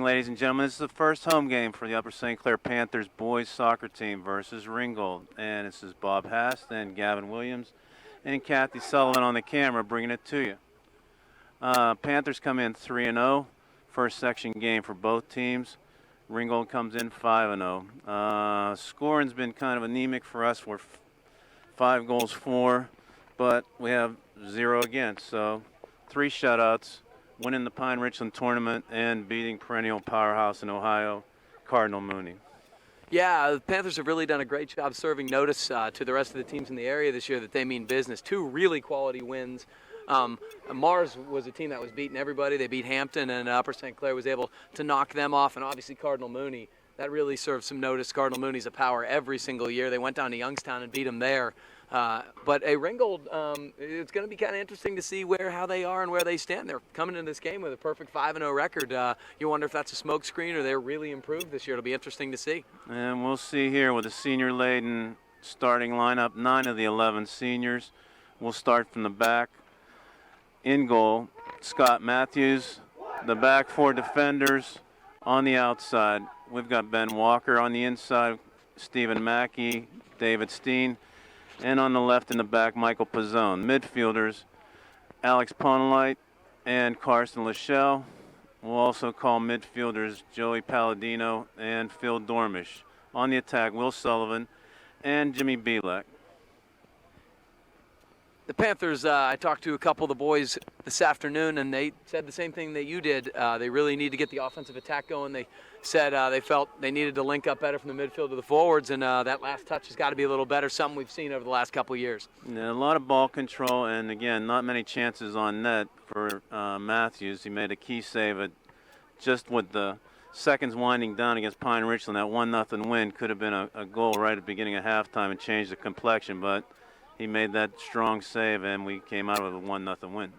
ladies and gentlemen. This is the first home game for the Upper St. Clair Panthers boys soccer team versus Ringgold. And this is Bob Hast and Gavin Williams and Kathy Sullivan on the camera bringing it to you. Panthers come in 3-0, first section game for both teams. Ringgold comes in 5-0. Scoring's been kind of anemic for us. We're 5 goals for, but we have 0 against. So 3 shutouts. Winning the Pine Richland tournament and beating perennial powerhouse in Ohio, Cardinal Mooney. Yeah, the Panthers have really done a great job serving notice to the rest of the teams in the area this year that they mean business. 2 really quality wins. Mars was a team that was beating everybody. They beat Hampton, and Upper St. Clair was able to knock them off. And obviously Cardinal Mooney, that really served some notice. Cardinal Mooney's a power every single year. They went down to Youngstown and beat them there. But Ringgold, it's going to be kind of interesting to see how they are and where they stand. They're coming into this game with a perfect 5-0 record. You wonder if that's a smokescreen or they're really improved this year. It'll be interesting to see. And we'll see here with a senior-laden starting lineup, 9 of the 11 seniors. We'll start from the back. In goal, Scott Matthews. The back 4 defenders on the outside. We've got Ben Walker on the inside, Stephen Mackey, David Steen. And on the left in the back, Michael Pizzone. Midfielders, Alex Ponlight and Carson Lachelle. We'll also call midfielders Joey Palladino and Phil Dormish. On the attack, Will Sullivan and Jimmy Bielek. The Panthers, I talked to a couple of the boys this afternoon, and they said the same thing that you did. They really need to get the offensive attack going. They said they felt they needed to link up better from the midfield to the forwards, and that last touch has got to be a little better, something we've seen over the last couple of years. Yeah, a lot of ball control, and again, not many chances on net for Matthews. He made a key save just with the seconds winding down against Pine Richland. That 1-0 win could have been a goal right at the beginning of halftime and changed the complexion, but he made that strong save, and we came out with a 1-0 win.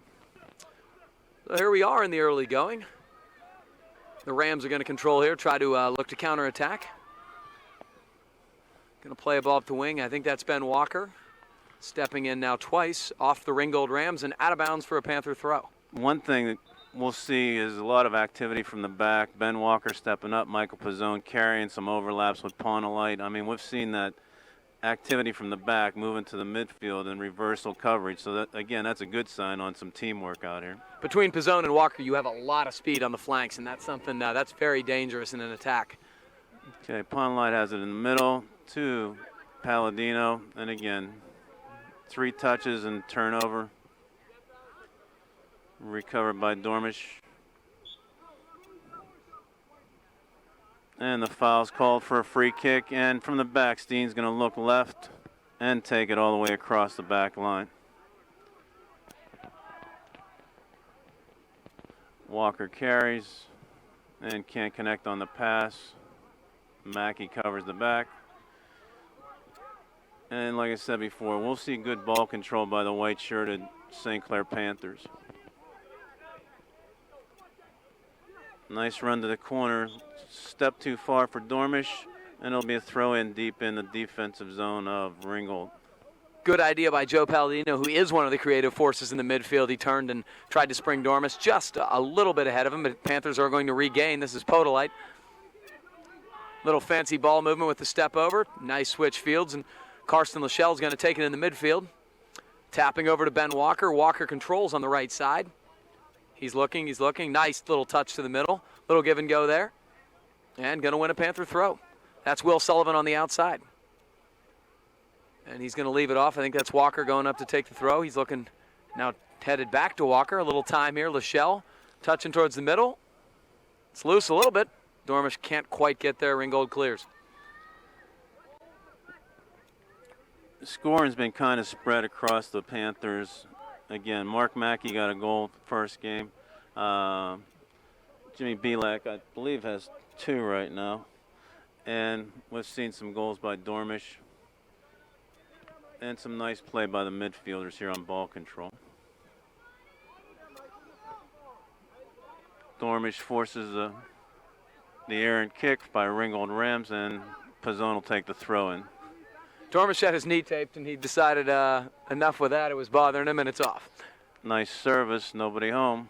So here we are in the early going. The Rams are going to control here, try to look to counterattack. Going to play a ball up the wing. I think that's Ben Walker. Stepping in now twice off the Ringgold Rams and out of bounds for a Panther throw. One thing that we'll see is a lot of activity from the back. Ben Walker stepping up, Michael Pizzone carrying some overlaps with Ponlight. I mean, we've seen that activity from the back moving to the midfield and reversal coverage. So that, again, that's a good sign on some teamwork out here. Between Pizzone and Walker, you have a lot of speed on the flanks, and that's something that's very dangerous in an attack. Okay, Ponlight has it in the middle to Palladino, and again, 3 touches and turnover. Recovered by Dormish. And the foul's called for a free kick, and from the back, Steen's going to look left and take it all the way across the back line. Walker carries and can't connect on the pass. Mackey covers the back. And like I said before, we'll see good ball control by the white-shirted St. Clair Panthers. Nice run to the corner. Step too far for Dormish, and it'll be a throw in deep in the defensive zone of Ringgold. Good idea by Joe Palladino, who is one of the creative forces in the midfield. He turned and tried to spring Dormish just a little bit ahead of him, but Panthers are going to regain. This is Podolite. Little fancy ball movement with the step over. Nice switch fields, and Carson Lachelle is going to take it in the midfield. Tapping over to Ben Walker. Walker controls on the right side. He's looking. Nice little touch to the middle. Little give and go there. And going to win a Panther throw. That's Will Sullivan on the outside. And he's going to leave it off. I think that's Walker going up to take the throw. He's looking now headed back to Walker. A little time here. Lachelle touching towards the middle. It's loose a little bit. Dormish can't quite get there. Ringgold clears. The scoring's been kind of spread across the Panthers. Again, Mark Mackey got a goal first game. Jimmy Bielek, I believe, has 2 right now. And we've seen some goals by Dormish. And some nice play by the midfielders here on ball control. Dormish forces the errant kick by Ringgold Rams, and Pizzone will take the throw in. Dormish had his knee taped, and he decided enough with that. It was bothering him, and it's off. Nice service, nobody home.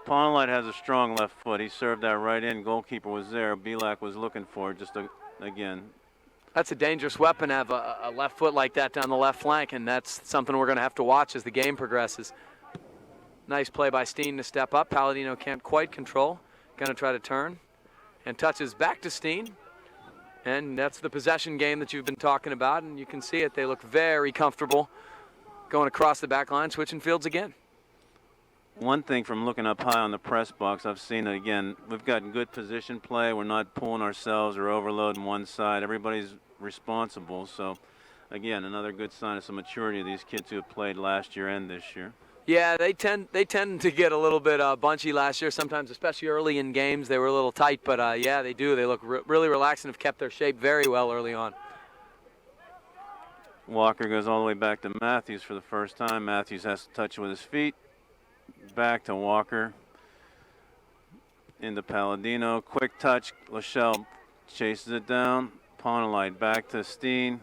Pawnlight has a strong left foot. He served that right in. Goalkeeper was there. Belak was looking for it. Again. That's a dangerous weapon to have a left foot like that down the left flank, and that's something we're going to have to watch as the game progresses. Nice play by Steen to step up. Palladino can't quite control. Going to try to turn and touches back to Steen. And that's the possession game that you've been talking about, and you can see it. They look very comfortable going across the back line, switching fields again. One thing from looking up high on the press box, I've seen it again. We've got good position play. We're not pulling ourselves or overloading one side. Everybody's responsible. So, again, another good sign of some maturity of these kids who have played last year and this year. Yeah, they tend to get a little bit bunchy last year. Sometimes, especially early in games, they were a little tight. But yeah, they do. They look really relaxed and have kept their shape very well early on. Walker goes all the way back to Matthews for the first time. Matthews has to touch it with his feet. Back to Walker. Into Palladino. Quick touch. Lachelle chases it down. Pawnlight back to Steen.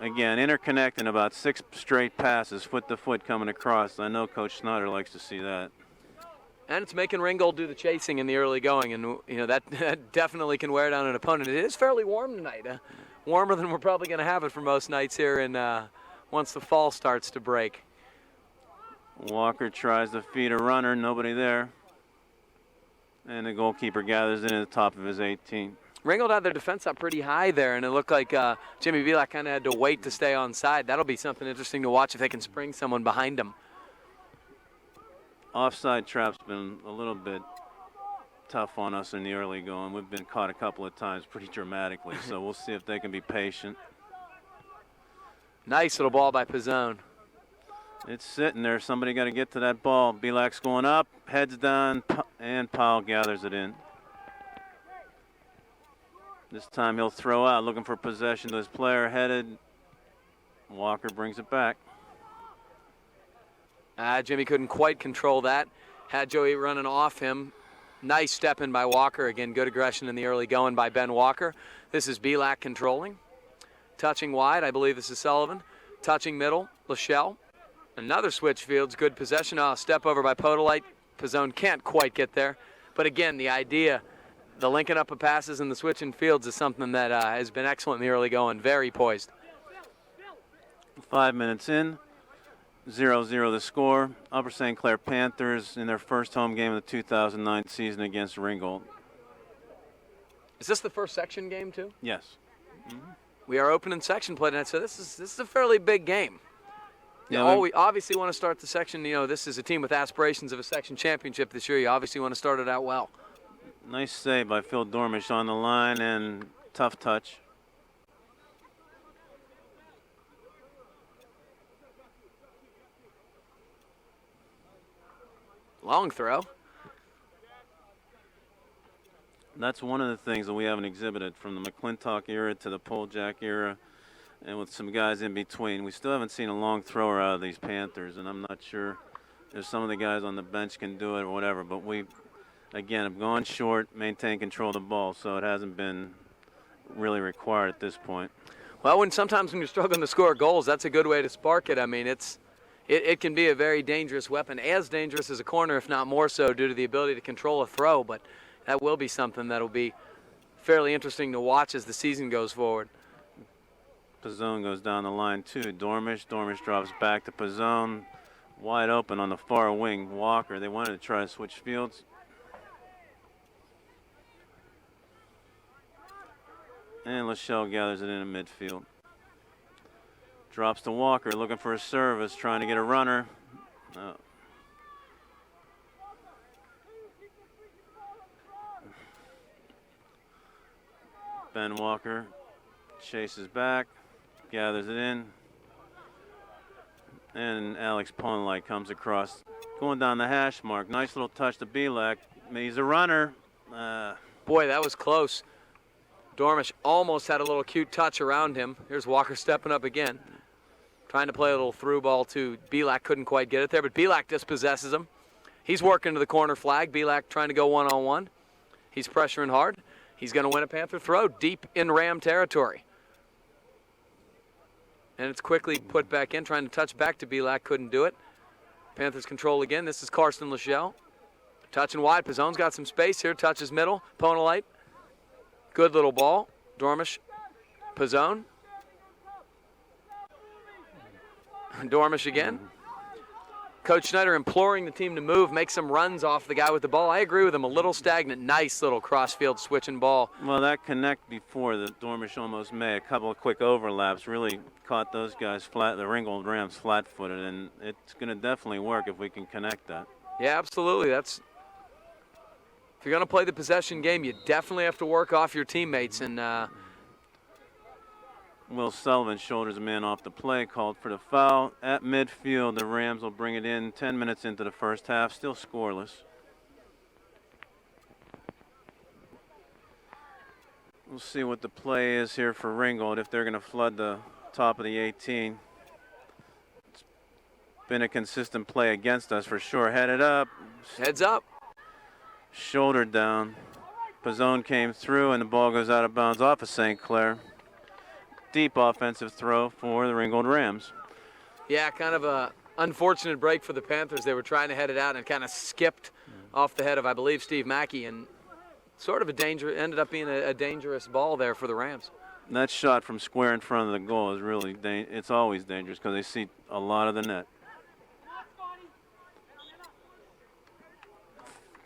Again, interconnecting about 6 straight passes, foot to foot coming across. I know Coach Snyder likes to see that. And it's making Ringgold do the chasing in the early going, and you know that definitely can wear down an opponent. It is fairly warm tonight, warmer than we're probably going to have it for most nights here, and once the fall starts to break. Walker tries to feed a runner, nobody there. And the goalkeeper gathers in at the top of his 18. Ringgold had their defense up pretty high there, and it looked like Jimmy Belak kind of had to wait to stay on side. That'll be something interesting to watch if they can spring someone behind them. Offside trap's been a little bit tough on us in the early going. We've been caught a couple of times pretty dramatically, so we'll see if they can be patient. Nice little ball by Pizzone. It's sitting there. Somebody got to get to that ball. Belak's going up, heads down, and Powell gathers it in. This time he'll throw out, looking for possession to his player, headed. Walker brings it back. Jimmy couldn't quite control that. Had Joey running off him. Nice step in by Walker. Again, good aggression in the early going by Ben Walker. This is Belak controlling. Touching wide, I believe this is Sullivan. Touching middle, Lachelle. Another switch fields, good possession. Step over by Podolite. Pizzone can't quite get there. But again, the idea, the linking up of passes and the switching fields is something that has been excellent in the early going. Very poised. 5 minutes in, 0-0 the score. Upper St. Clair Panthers in their first home game of the 2009 season against Ringgold. Is this the first section game too? Yes. We are opening section play tonight, so this is a fairly big game. Yeah, we obviously want to start the section. You know, this is a team with aspirations of a section championship this year. You obviously want to start it out well. Nice save by Phil Dormish on the line and tough touch. Long throw. That's one of the things that we haven't exhibited from the McClintock era to the Poljak era, and with some guys in between. We still haven't seen a long thrower out of these Panthers, and I'm not sure if some of the guys on the bench can do it or whatever, but we, again, have gone short, maintained control of the ball, so it hasn't been really required at this point. Well, sometimes when you're struggling to score goals, that's a good way to spark it. I mean, it can be a very dangerous weapon, as dangerous as a corner, if not more so, due to the ability to control a throw, but that will be something that will be fairly interesting to watch as the season goes forward. Pizzone goes down the line too. Dormish drops back to Pizzone. Wide open on the far wing. Walker, they wanted to try to switch fields. And Lachelle gathers it in midfield. Drops to Walker, looking for a service, trying to get a runner. Ben Walker chases back, gathers it in, and Alex Pawnlight comes across, going down the hash mark. Nice little touch to Belak. He's a runner. Boy, that was close. Dormish almost had a little cute touch around him. Here's Walker stepping up again, trying to play a little through ball to Belak. Couldn't quite get it there, but Belak dispossesses him. He's working to the corner flag. Belak trying to go one-on-one. He's pressuring hard. He's going to win a Panther throw deep in Ram territory. And it's quickly put back in, trying to touch back to Belak. Couldn't do it. Panthers control again. This is Karsten Lachelle. Touching wide. Pizzone's got some space here. Touches middle. Ponolite. Good little ball. Dormish. Pizzone. Dormish again. Coach Schneider imploring the team to move, make some runs off the guy with the ball. I agree with him. A little stagnant. Nice little cross-field switching ball. Well, that connect before that Dormish almost made, a couple of quick overlaps, really caught those guys flat, the Ringgold Rams flat-footed, and it's going to definitely work if we can connect that. Yeah, absolutely. If you're going to play the possession game, you definitely have to work off your teammates. And Will Sullivan shoulders a man off the play, called for the foul. At midfield, the Rams will bring it in 10 minutes into the first half, still scoreless. We'll see what the play is here for Ringgold, if they're going to flood the top of the 18. It's been a consistent play against us for sure. Headed up. Heads up. Shoulder down. Pizzone came through, and the ball goes out of bounds off of St. Clair. Deep offensive throw for the Ringgold Rams. Yeah, kind of a unfortunate break for the Panthers. They were trying to head it out and kind of skipped off the head of, I believe, Steve Mackey, and sort of ended up being a dangerous ball there for the Rams. That shot from square in front of the goal is really, it's always dangerous because they see a lot of the net.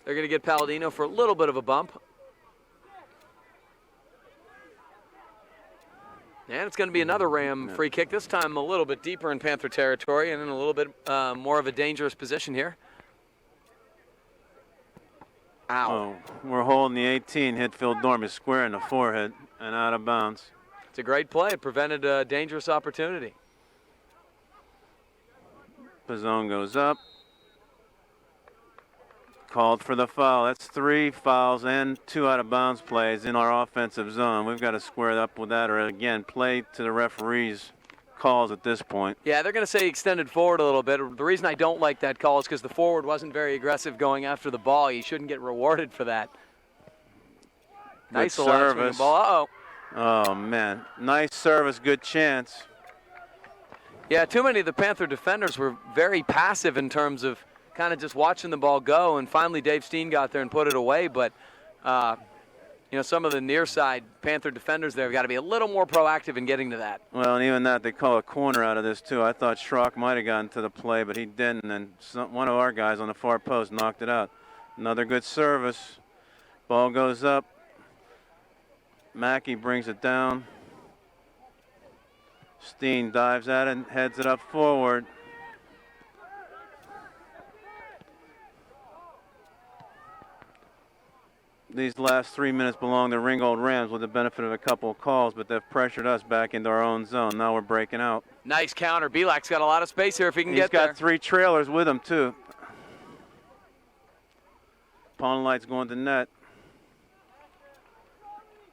They're going to get Palladino for a little bit of a bump. And it's going to be another Ram free kick, this time a little bit deeper in Panther territory and in a little bit more of a dangerous position here. Ow. Oh, we're holding the 18, hit Phil Dormish square in the forehead and out of bounds. It's a great play. It prevented a dangerous opportunity. Pizzone goes up. Called for the foul. That's 3 fouls and 2 out of bounds plays in our offensive zone. We've got to square up with that, or again, play to the referee's calls at this point. Yeah, they're going to say extended forward a little bit. The reason I don't like that call is because the forward wasn't very aggressive going after the ball. You shouldn't get rewarded for that. Nice service. Ball. Oh, man. Nice service, good chance. Yeah, too many of the Panther defenders were very passive in terms of kind of just watching the ball go, and finally Dave Steen got there and put it away. But, some of the near side Panther defenders there have got to be a little more proactive in getting to that. Well, and even that, they call a corner out of this, too. I thought Schrock might have gotten to the play, but he didn't, and one of our guys on the far post knocked it out. Another good service. Ball goes up. Mackey brings it down. Steen dives at it and heads it up forward. These last 3 minutes belong to Ringgold Rams with the benefit of a couple of calls, but they've pressured us back into our own zone. Now we're breaking out. Nice counter. Belak's got a lot of space here if he can get there. He's got 3 trailers with him, too. Ponolite's going to net.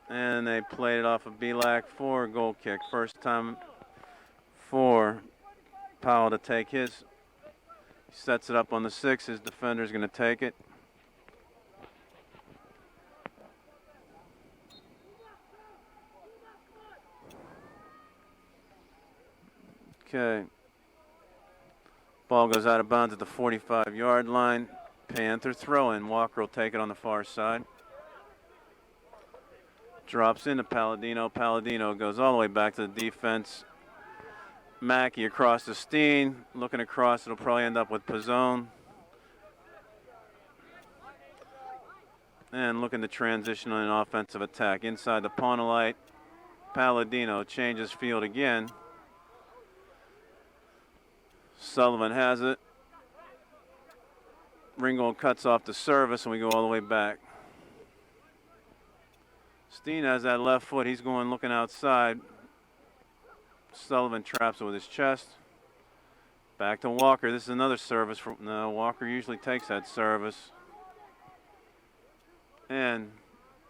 And they played it off of Belak for a goal kick. First time for Powell to take his. He sets it up on the 6. His defender's going to take it. Okay. Ball goes out of bounds at the 45-yard line. Panther throw-in. Walker will take it on the far side. Drops into Palladino. Palladino goes all the way back to the defense. Mackey across to Steen. Looking across, it'll probably end up with Pizzone. And looking to transition on an offensive attack. Inside the Ponolite. Palladino changes field again. Sullivan has it. Ringgold cuts off the service, and we go all the way back. Steen has that left foot. He's going looking outside. Sullivan traps it with his chest. Back to Walker. This is another service. No, Walker usually takes that service. And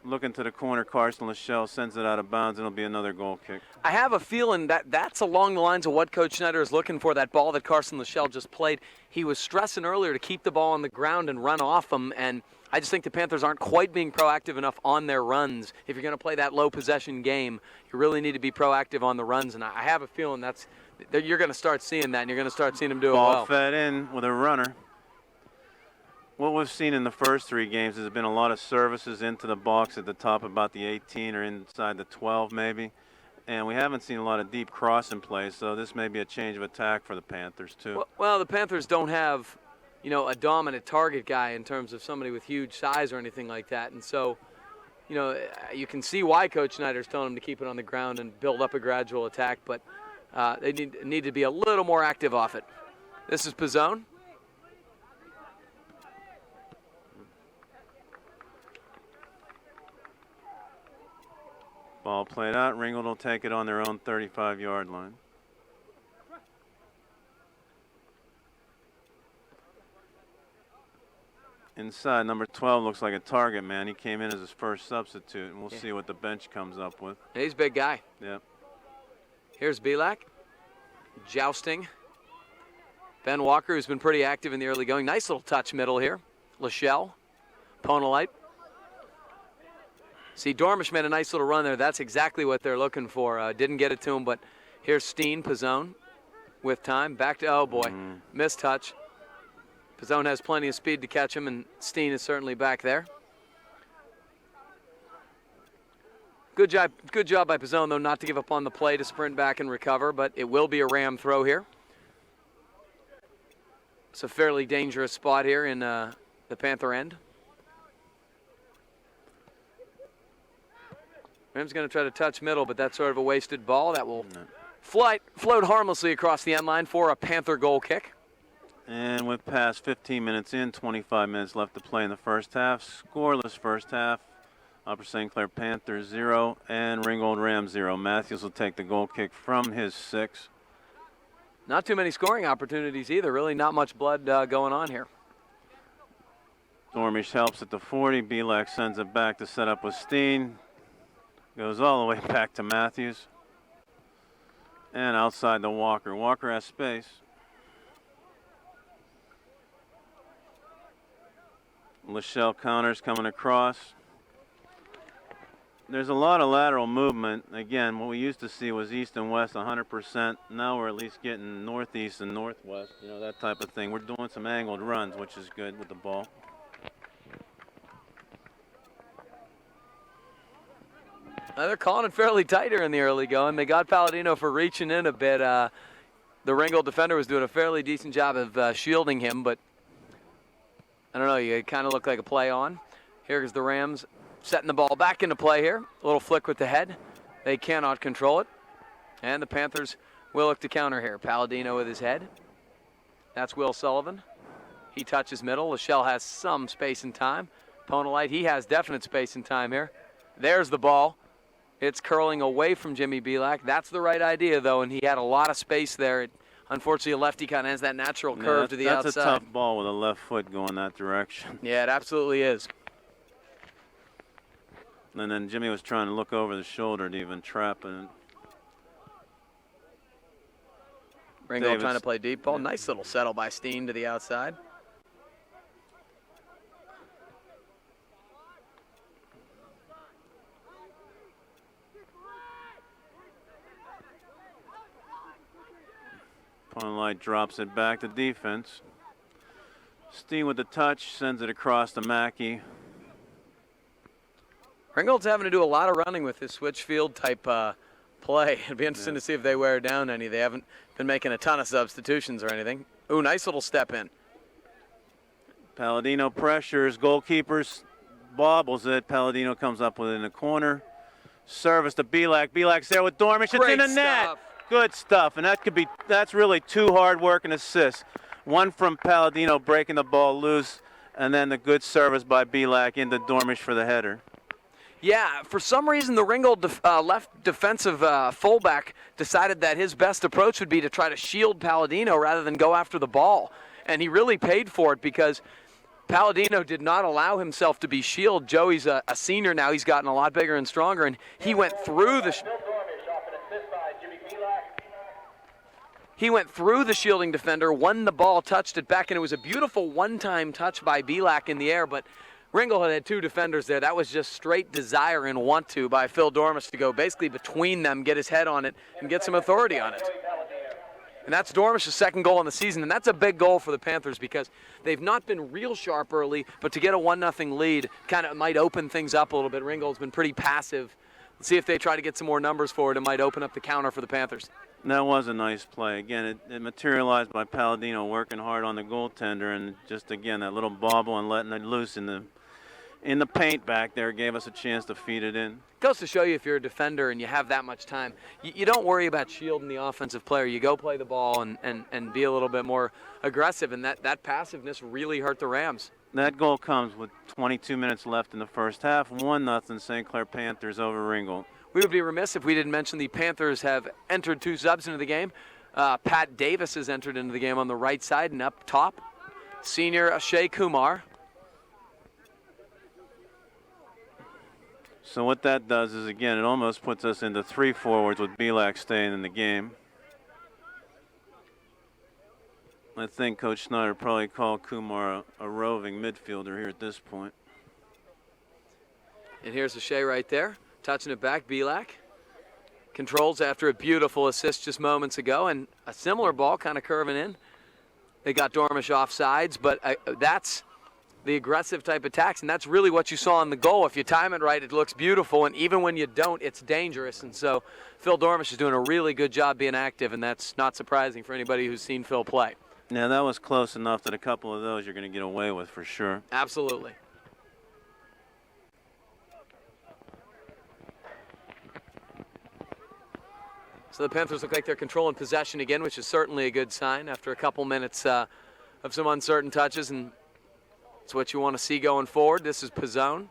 looking to the corner, Carson Lachelle sends it out of bounds, and it'll be another goal kick. I have a feeling that that's along the lines of what Coach Schneider is looking for, that ball that Carson Lachelle just played. He was stressing earlier to keep the ball on the ground and run off him, and I just think the Panthers aren't quite being proactive enough on their runs. If you're going to play that low possession game, you really need to be proactive on the runs, and I have a feeling that you're going to start seeing that, and you're going to start seeing them do it well. Ball fed in with a runner. what we've seen in the first 3 games has been a lot of services into the box at the top about the 18 or inside the 12 maybe. And we haven't seen a lot of deep crossing plays, so this may be a change of attack for the Panthers too. Well, the Panthers don't have, a dominant target guy in terms of somebody with huge size or anything like that. And so, you can see why Coach Snyder's telling them to keep it on the ground and build up a gradual attack, but they need to be a little more active off it. This is Pizzone. Ball played out. Ringgold will take it on their own 35-yard line. Inside, number 12 looks like a target man. He came in as his first substitute, and we'll see what the bench comes up with. He's a big guy. Yep. Here's Belak. Jousting. Ben Walker, who's been pretty active in the early going. Nice little touch middle here. Lachelle. Ponolite. See, Dormish made a nice little run there. That's exactly what they're looking for. Didn't get it to him, but here's Steen, Pizzone, with time. Back to, oh boy, missed touch. Pizzone has plenty of speed to catch him, and Steen is certainly back there. Good job by Pizzone, though, not to give up on the play to sprint back and recover, but it will be a Ram throw here. It's a fairly dangerous spot here in the Panther end. Ram's going to try to touch middle, but that's sort of a wasted ball. That will float harmlessly across the end line for a Panther goal kick. And with past 15 minutes in, 25 minutes left to play in the first half. Scoreless first half. Upper St. Clair Panthers 0 and Ringgold Rams 0. Matthews will take the goal kick from his 6. Not too many scoring opportunities either. Really not much blood going on here. Dormish helps at the 40. Belak sends it back to set up with Steen. Goes all the way back to Matthews. And outside to Walker. Walker has space. Lachelle counters coming across. There's a lot of lateral movement. Again, what we used to see was east and west 100%. Now we're at least getting northeast and northwest, that type of thing. We're doing some angled runs, which is good with the ball. They're calling it fairly tight here in the early going. They got Palladino for reaching in a bit. The Ringgold defender was doing a fairly decent job of shielding him, but I don't know, you kind of look like a play on. Here's the Rams setting the ball back into play here. A little flick with the head. They cannot control it. And the Panthers will look to counter here. Palladino with his head. That's Will Sullivan. He touches middle. Lachelle has some space and time. Ponolite, he has definite space and time here. There's the ball. It's curling away from Jimmy Belak. That's the right idea, though, and he had a lot of space there. Unfortunately, a lefty kind of has that natural curve to the outside. That's a tough ball with a left foot going that direction. Yeah, it absolutely is. And then Jimmy was trying to look over the shoulder to even trap it. Ringgold trying to play deep ball. Nice little settle by Steen to the outside. Ponolite drops it back to defense. Steen with the touch, sends it across to Mackey. Ringgold's having to do a lot of running with this switch field type play. It'd be interesting to see if they wear down any. They haven't been making a ton of substitutions or anything. Ooh, nice little step in. Palladino pressures, goalkeepers bobbles it. Palladino comes up with it in the corner. Service to Belak. Belak's there with Dormish. It's in the net. Good stuff, and that's really 2 hard work and assists. One from Palladino breaking the ball loose, and then the good service by Belak into Dormish for the header. Yeah, for some reason the Ringgold left defensive fullback decided that his best approach would be to try to shield Palladino rather than go after the ball. And he really paid for it because Palladino did not allow himself to be shielded. Joey's a senior now. He's gotten a lot bigger and stronger, and he went through the shielding defender, won the ball, touched it back, and it was a beautiful one-time touch by Belak in the air, but Ringgold had 2 defenders there. That was just straight desire and want to by Phil Dormish to go basically between them, get his head on it, and get some authority on it. And that's Dormish's second goal in the season, and that's a big goal for the Panthers because they've not been real sharp early, but to get a 1-0 lead kind of might open things up a little bit. Ringgold's been pretty passive. Let's see if they try to get some more numbers for it. It might open up the counter for the Panthers. That was a nice play. Again, it materialized by Palladino working hard on the goaltender, and just, again, that little bobble and letting it loose in the paint back there gave us a chance to feed it in. Goes to show you if you're a defender and you have that much time, you don't worry about shielding the offensive player. You go play the ball and be a little bit more aggressive, and that passiveness really hurt the Rams. That goal comes with 22 minutes left in the first half. 1-0 St. Clair Panthers over Ringgold. We would be remiss if we didn't mention the Panthers have entered 2 subs into the game. Pat Davis has entered into the game on the right side, and up top, senior Ashay Kumar. So what that does is, again, it almost puts us into 3 forwards with Belak staying in the game. I think Coach Snyder probably called Kumar a roving midfielder here at this point. And here's Ashay right there, touching it back. Belak controls after a beautiful assist just moments ago, and a similar ball kind of curving in. They got Dormish offsides, but that's the aggressive type attacks, and that's really what you saw in the goal. If you time it right, it looks beautiful, and even when you don't, it's dangerous. And so Phil Dormish is doing a really good job being active, and that's not surprising for anybody who's seen Phil play. Yeah, that was close enough that a couple of those you're going to get away with for sure. Absolutely. So the Panthers look like they're controlling possession again, which is certainly a good sign after a couple minutes of some uncertain touches, and it's what you want to see going forward. This is Pizzone.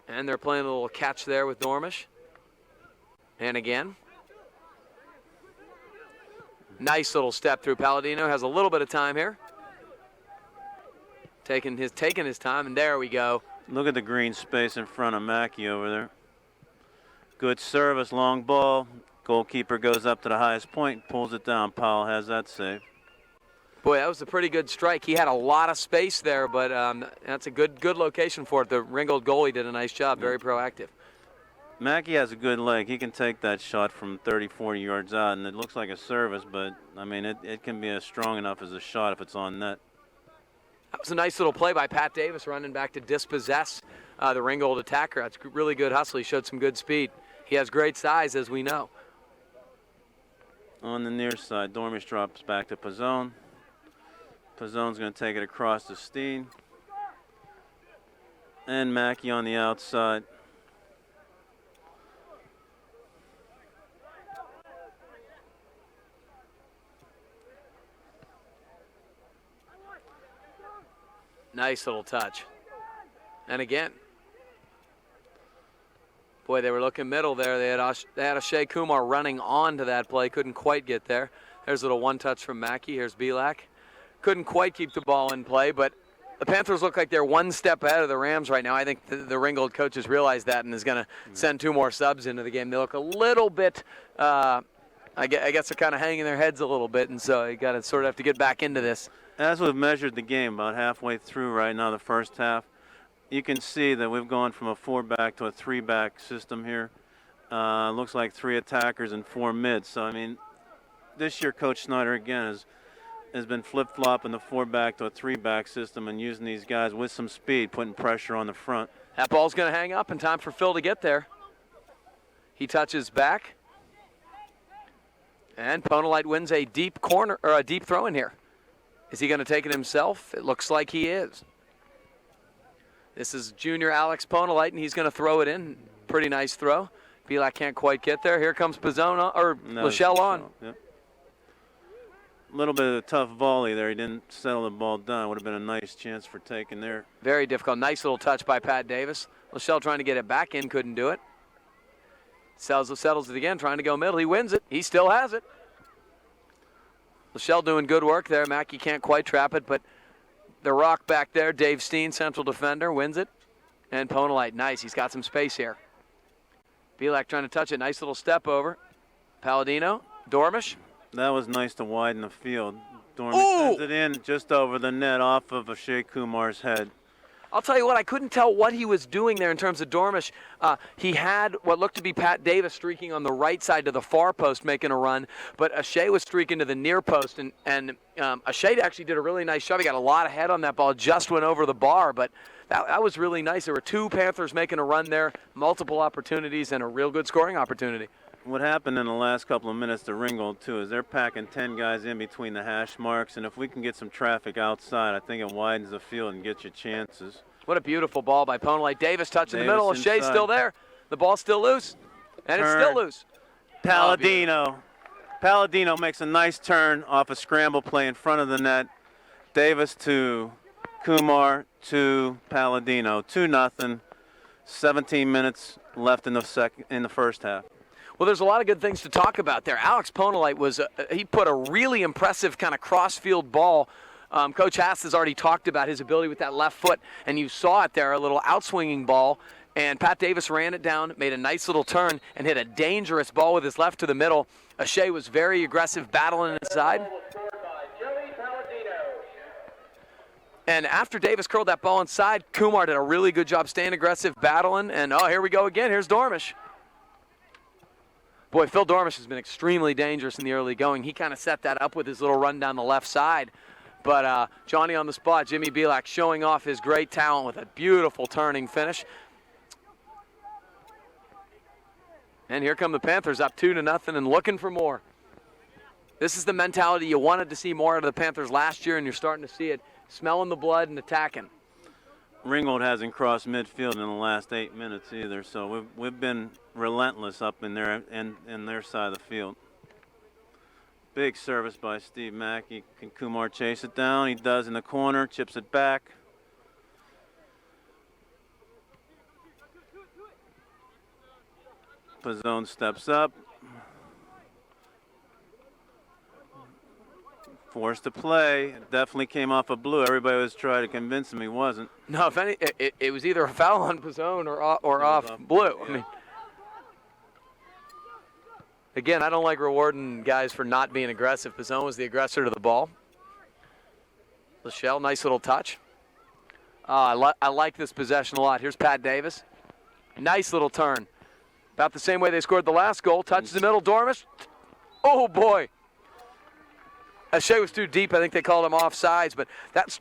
And they're playing a little catch there with Dormish. And again. Nice little step through. Palladino has a little bit of time here. Taking his time, and there we go. Look at the green space in front of Mackey over there. Good service, long ball. Goalkeeper goes up to the highest point, pulls it down. Powell has that save. Boy, that was a pretty good strike. He had a lot of space there, but that's a good location for it. The Ringgold goalie did a nice job, very proactive. Mackey has a good leg. He can take that shot from 30, 40 yards out, and it looks like a service, but, I mean, it can be as strong enough as a shot if it's on net. That was a nice little play by Pat Davis running back to dispossess the Ringgold attacker. That's really good hustle. He showed some good speed. He has great size, as we know. On the near side, Dormish drops back to Pizzone. Pizzone's going to take it across to Steen. And Mackey on the outside. Nice little touch. And again. Boy, they were looking middle there. They had Ashay Kumar running onto that play. Couldn't quite get there. There's a little one touch from Mackey. Here's Belak. Couldn't quite keep the ball in play, but the Panthers look like they're one step ahead of the Rams right now. I think the Ringgold coaches realize that and is going to send 2 more subs into the game. They look a little bit, I guess they're kind of hanging their heads a little bit, and so you got to sort of have to get back into this. As we've measured the game about halfway through right now, the first half, you can see that we've gone from a 4-back to a 3-back system here. Looks like 3 attackers and 4 mids. So, I mean, this year Coach Snyder, again, has been flip-flopping the 4-back to a 3-back system and using these guys with some speed, putting pressure on the front. That ball's going to hang up in time for Phil to get there. He touches back. And Ponolite wins a deep corner, or a deep throw in here. Is he going to take it himself? It looks like he is. This is junior Alex Ponolite, and he's going to throw it in. Pretty nice throw. Belak can't quite get there. Here comes Pizzone, or Lachelle on. Yep. A little bit of a tough volley there. He didn't settle the ball down. Would have been a nice chance for taking there. Very difficult. Nice little touch by Pat Davis. Lachelle trying to get it back in, couldn't do it. Settles it again, trying to go middle. He wins it. He still has it. Lachelle doing good work there. Mackey can't quite trap it, but the rock back there, Dave Steen, central defender, wins it. And Ponolite, nice. He's got some space here. Belak trying to touch it. Nice little step over. Palladino, Dormish. That was nice to widen the field. Dormish sends it in just over the net off of Ashay Kumar's head. I'll tell you what, I couldn't tell what he was doing there in terms of Dormish. He had what looked to be Pat Davis streaking on the right side to the far post making a run, but Ashay was streaking to the near post, and Ashay actually did a really nice job. He got a lot of head on that ball, just went over the bar, but that was really nice. There were 2 Panthers making a run there, multiple opportunities, and a real good scoring opportunity. What happened in the last couple of minutes to Ringgold, too, is they're packing 10 guys in between the hash marks, and if we can get some traffic outside, I think it widens the field and gets you chances. What a beautiful ball by Ponelite. Davis touch in the middle. Davis Ashay's still there. The ball's still loose, and it's still loose. Palladino. Palladino makes a nice turn off a scramble play in front of the net. Davis to Kumar to Palladino. 2-0. 17 minutes left in the first half. Well, there's a lot of good things to talk about there. Alex Ponelite he put a really impressive kind of cross-field ball. Coach Haas has already talked about his ability with that left foot, and you saw it there, a little outswinging ball. And Pat Davis ran it down, made a nice little turn, and hit a dangerous ball with his left to the middle. Ashay was very aggressive, battling inside. And after Davis curled that ball inside, Kumar did a really good job staying aggressive, battling, and here we go again. Here's Dormish. Boy, Phil Dormish has been extremely dangerous in the early going. He kind of set that up with his little run down the left side. But Johnny on the spot, Jimmy Belak showing off his great talent with a beautiful turning finish. And here come the Panthers up 2-0 and looking for more. This is the mentality you wanted to see more out of the Panthers last year, and you're starting to see it, smelling the blood and attacking. Ringgold hasn't crossed midfield in the last 8 minutes either, so we've been relentless up in there and their side of the field. Big service by Steve Mackey. Can Kumar chase it down? He does in the corner, chips it back. Pizzone steps up. Forced to play. It definitely came off a blue. Everybody was trying to convince him he wasn't. No, if any, it was either a foul on Pizzone or off blue. Yeah. I mean, again, I don't like rewarding guys for not being aggressive. Pizzone was the aggressor to the ball. Lachelle, nice little touch. I like this possession a lot. Here's Pat Davis. Nice little turn. About the same way they scored the last goal. Touches the middle, Dormish. Oh, boy. Ashay was too deep. I think they called him offsides, but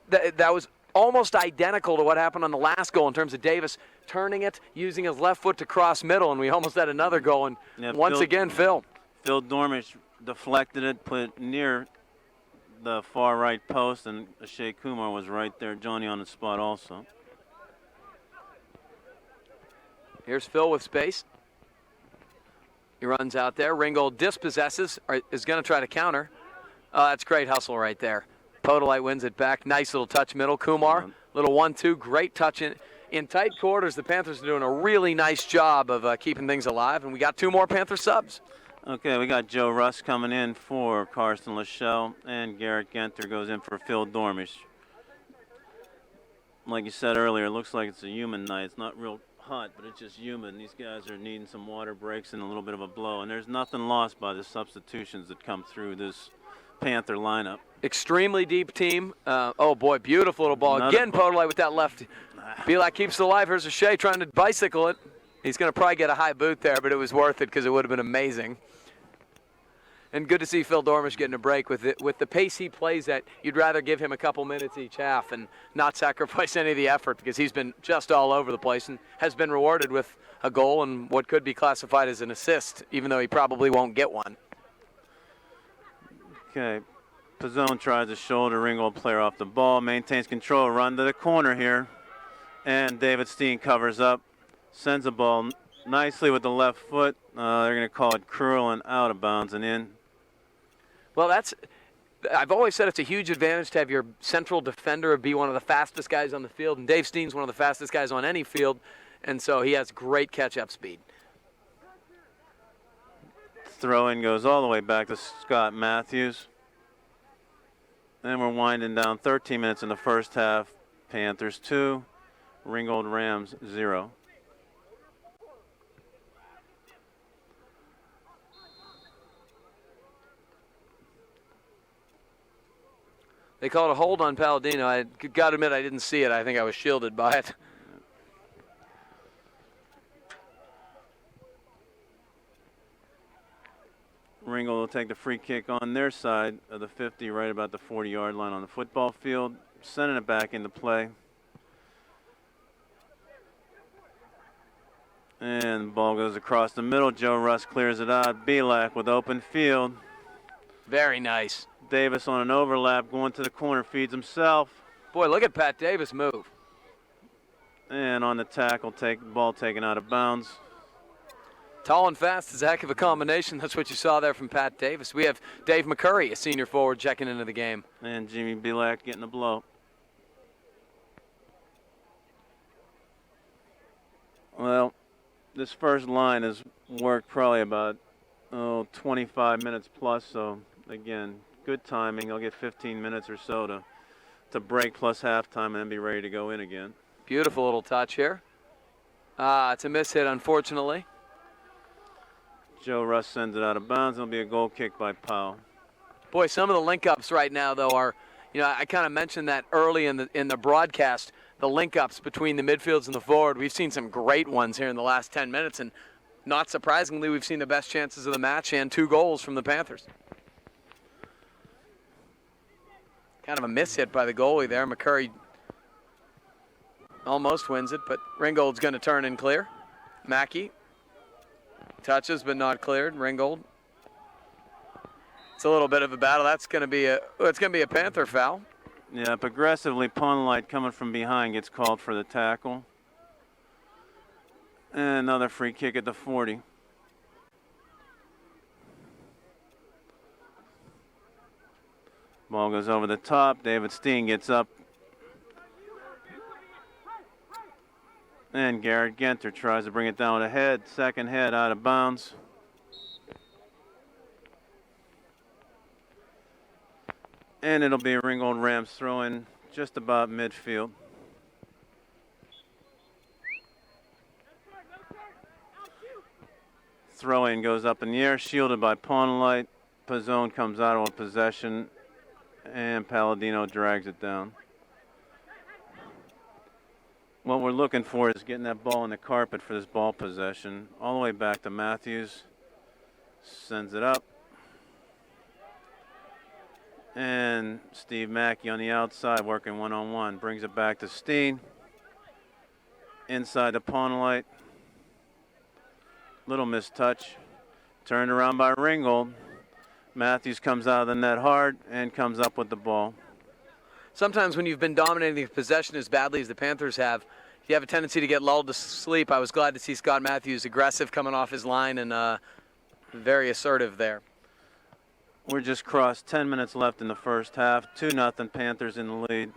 that was almost identical to what happened on the last goal in terms of Davis turning it, using his left foot to cross middle, and we almost had another goal. And once again, Phil Dormish deflected it, put it near the far right post, and Ashay Kumar was right there. Johnny on the spot also. Here's Phil with space. He runs out there. Ringgold dispossesses, is going to try to counter. Oh, that's great hustle right there. Podolite wins it back. Nice little touch middle. Kumar, little 1-2. Great touch in tight quarters. The Panthers are doing a really nice job of keeping things alive, and we got 2 more Panther subs. Okay, we got Joe Russ coming in for Carson Lachelle, and Garrett Genter goes in for Phil Dormish. Like you said earlier, it looks like it's a human night. It's not real hot, but it's just humid. These guys are needing some water breaks and a little bit of a blow, and there's nothing lost by the substitutions that come through this Panther lineup. Extremely deep team. Oh, boy, beautiful little ball. Again, Podolite with that left. Belak keeps it alive. Here's Ashay trying to bicycle it. He's going to probably get a high boot there, but it was worth it because it would have been amazing. And good to see Phil Dormish getting a break with it. With the pace he plays at, you'd rather give him a couple minutes each half and not sacrifice any of the effort because he's been just all over the place and has been rewarded with a goal and what could be classified as an assist, even though he probably won't get one. Okay, Pizzone tries to shoulder Ringgold player off the ball, maintains control, run to the corner here, and David Steen covers up, sends the ball nicely with the left foot. They're going to call it curl and out of bounds and in. Well, I've always said it's a huge advantage to have your central defender be one of the fastest guys on the field, and Dave Steen's one of the fastest guys on any field, and so he has great catch-up speed. Throw-in goes all the way back to Scott Matthews. And we're winding down 13 minutes in the first half. Panthers 2, Ringgold Rams 0. They called a hold on Palladino. I got to admit, I didn't see it. I think I was shielded by it. Ringgold will take the free kick on their side of the 50, right about the 40-yard line on the football field, sending it back into play. And the ball goes across the middle. Joe Russ clears it out. Belak with open field. Very nice. Davis on an overlap, going to the corner, feeds himself. Boy, look at Pat Davis move. And on the tackle, ball taken out of bounds. Tall and fast is a heck of a combination. That's what you saw there from Pat Davis. We have Dave McCurry, a senior forward, checking into the game. And Jimmy Belak getting the blow. Well, this first line has worked probably about 25 minutes plus, so again, good timing. They'll get 15 minutes or so to break plus halftime and then be ready to go in again. Beautiful little touch here. It's a miss hit, unfortunately. Joe Russ sends it out of bounds. It'll be a goal kick by Powell. Boy, some of the link-ups right now, though, are, I kind of mentioned that early in the broadcast, the link-ups between the midfields and the forward. We've seen some great ones here in the last 10 minutes, and not surprisingly, we've seen the best chances of the match and 2 goals from the Panthers. Kind of a miss hit by the goalie there. McCurry almost wins it, but Ringgold's going to turn and clear. Mackey touches but not cleared. Ringgold. It's a little bit of a battle. That's going to be a Panther foul. Yeah, progressively, Ponlight coming from behind gets called for the tackle. And another free kick at the 40. Ball goes over the top. David Steen gets up. And Garrett Genter tries to bring it down with a head. Second head out of bounds. And it'll be a Ringgold Rams throw in just about midfield. Throw in goes up in the air, shielded by Ponlight. Pizzone comes out of possession, and Palladino drags it down. What we're looking for is getting that ball in the carpet for this ball possession. All the way back to Matthews. Sends it up. And Steve Mackey on the outside working one-on-one. Brings it back to Steen. Inside to Ponlight. Little missed touch. Turned around by Ringgold. Matthews comes out of the net hard and comes up with the ball. Sometimes when you've been dominating the possession as badly as the Panthers have, you have a tendency to get lulled to sleep. I was glad to see Scott Matthews aggressive coming off his line and very assertive there. We're just crossed 10 minutes left in the first half. 2-0 Panthers in the lead.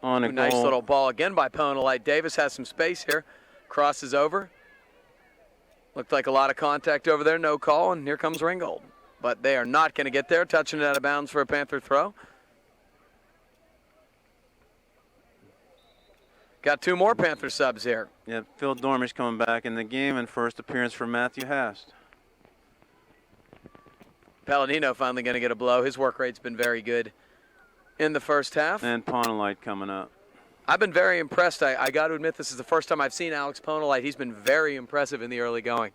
On a nice goal. Little ball again by Ponlight. Davis has some space here. Crosses over. Looked like a lot of contact over there. No call, and here comes Ringgold. But they are not going to get there. Touching it out of bounds for a Panther throw. Got 2 more Panther subs here. Yeah, Phil Dormish coming back in the game, and first appearance for Matthew Hast. Palladino finally going to get a blow. His work rate's been very good in the first half. And Ponlight coming up. I've been very impressed. I got to admit, this is the first time I've seen Alex Ponlight. He's been very impressive in the early going.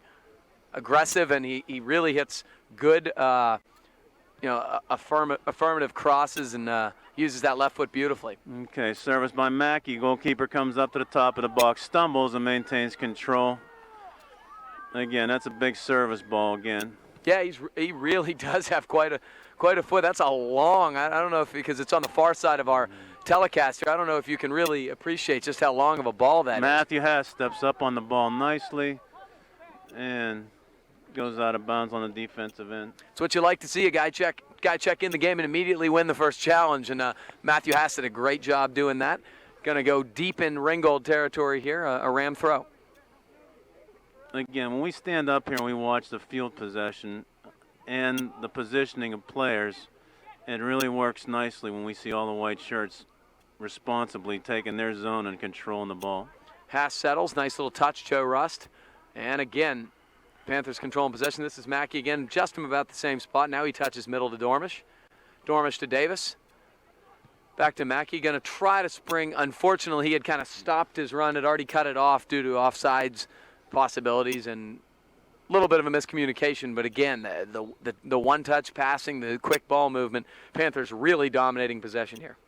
Aggressive, and he really hits good, affirmative crosses and uses that left foot beautifully. Okay, service by Mackey. Goalkeeper comes up to the top of the box, stumbles and maintains control. Again, that's a big service ball again. Yeah, he really does have quite a foot. That's a long. I don't know if because it's on the far side of our telecast here. I don't know if you can really appreciate just how long of a ball that is. Matthew Hess steps up on the ball nicely and goes out of bounds on the defensive end. It's what you like to see, a guy check in the game and immediately win the first challenge. And Matthew Hess did a great job doing that. Going to go deep in Ringgold territory here, a Ram throw. Again, when we stand up here and we watch the field possession and the positioning of players, it really works nicely when we see all the white shirts responsibly taking their zone and controlling the ball. Haas settles, nice little touch, Joe Rust. And again, Panthers controlling possession. This is Mackey again, just from about the same spot. Now he touches middle to Dormish. Dormish to Davis. Back to Mackey, going to try to spring. Unfortunately, he had kind of stopped his run, had already cut it off due to offsides possibilities and a little bit of a miscommunication. But again, the one-touch passing, the quick ball movement, Panthers really dominating possession here.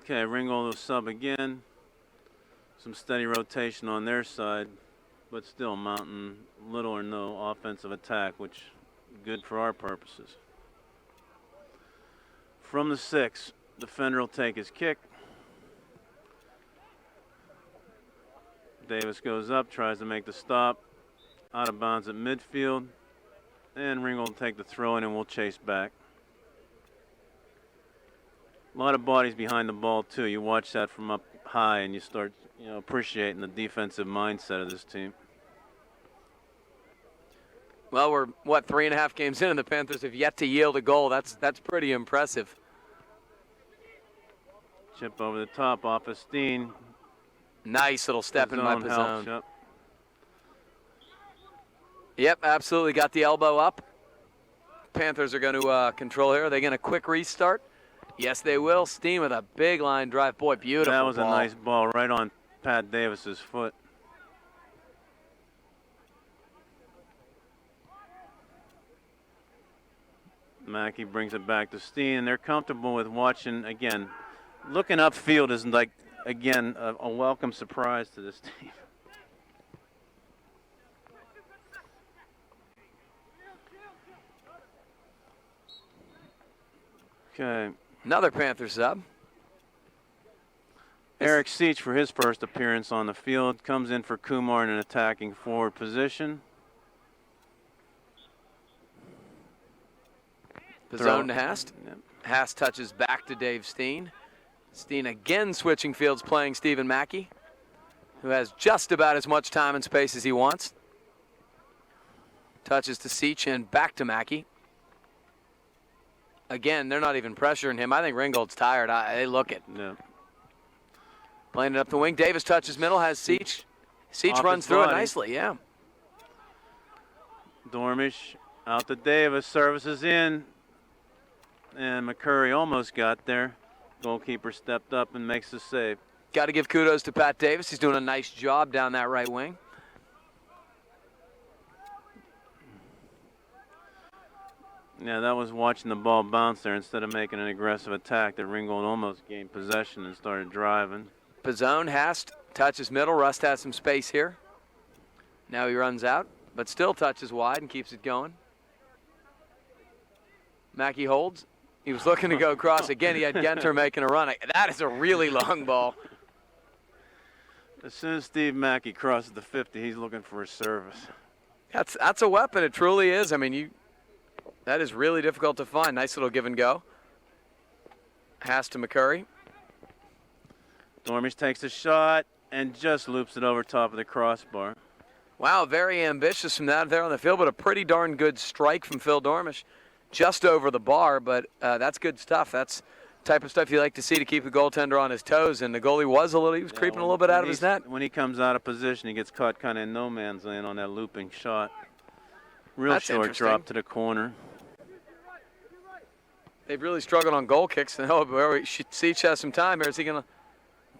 Okay, Ringgold will sub again. Some steady rotation on their side, but still mounting little or no offensive attack, which is good for our purposes. From the 6, defender will take his kick. Davis goes up, tries to make the stop. Out of bounds at midfield. And Ringgold will take the throw in and we'll chase back. A lot of bodies behind the ball too. You watch that from up high and you start, appreciating the defensive mindset of this team. Well, we're, 3.5 games in, and the Panthers have yet to yield a goal. That's pretty impressive. Chip over the top off of Steen. Nice little step in by Pizzone. Yep. Yep, absolutely got the elbow up. Panthers are going to control here. Are they going to quick restart? Yes, they will. Steen with a big line drive. Boy, beautiful That was ball. a nice ball right on Pat Davis's foot. Mackey brings it back to Steen, and they're comfortable with watching. Again, looking upfield is like, again, a welcome surprise to this team. Okay. Another Panther sub. Eric Seach, for his first appearance on the field, comes in for Kumar in an attacking forward position. Pizzone to Hast. Yep. Hast touches back to Dave Steen. Steen again switching fields, playing Stephen Mackey, who has just about as much time and space as he wants. Touches to Seach and back to Mackey. Again, they're not even pressuring him. I think Ringgold's tired. They look it. Yep. Playing it up the wing. Davis touches middle, has Seach. Seach runs through it nicely, yeah. Dormish out to Davis, services in. And McCurry almost got there. Goalkeeper stepped up and makes the save. Got to give kudos to Pat Davis. He's doing a nice job down that right wing. Yeah, that was watching the ball bounce there instead of making an aggressive attack that Ringgold almost gained possession and started driving. Pizzone, Hast touches middle. Rust has some space here. Now he runs out, but still touches wide and keeps it going. Mackey holds. He was looking to go across. Again, he had Genter making a run. That is a really long ball. As soon as Steve Mackey crosses the 50, he's looking for a service. That's a weapon. It truly is. I mean, that is really difficult to find. Nice little give and go. Hast to McCurry. Dormish takes a shot and just loops it over top of the crossbar. Wow, very ambitious from that there on the field, but a pretty darn good strike from Phil Dormish. Just over the bar, but that's good stuff. That's the type of stuff you like to see to keep the goaltender on his toes, and the goalie he was creeping a little bit out of his net. When he comes out of position, he gets caught kind of in no man's land on that looping shot. Real short drop to the corner. They've really struggled on goal kicks. Seach has some time here. Is he going to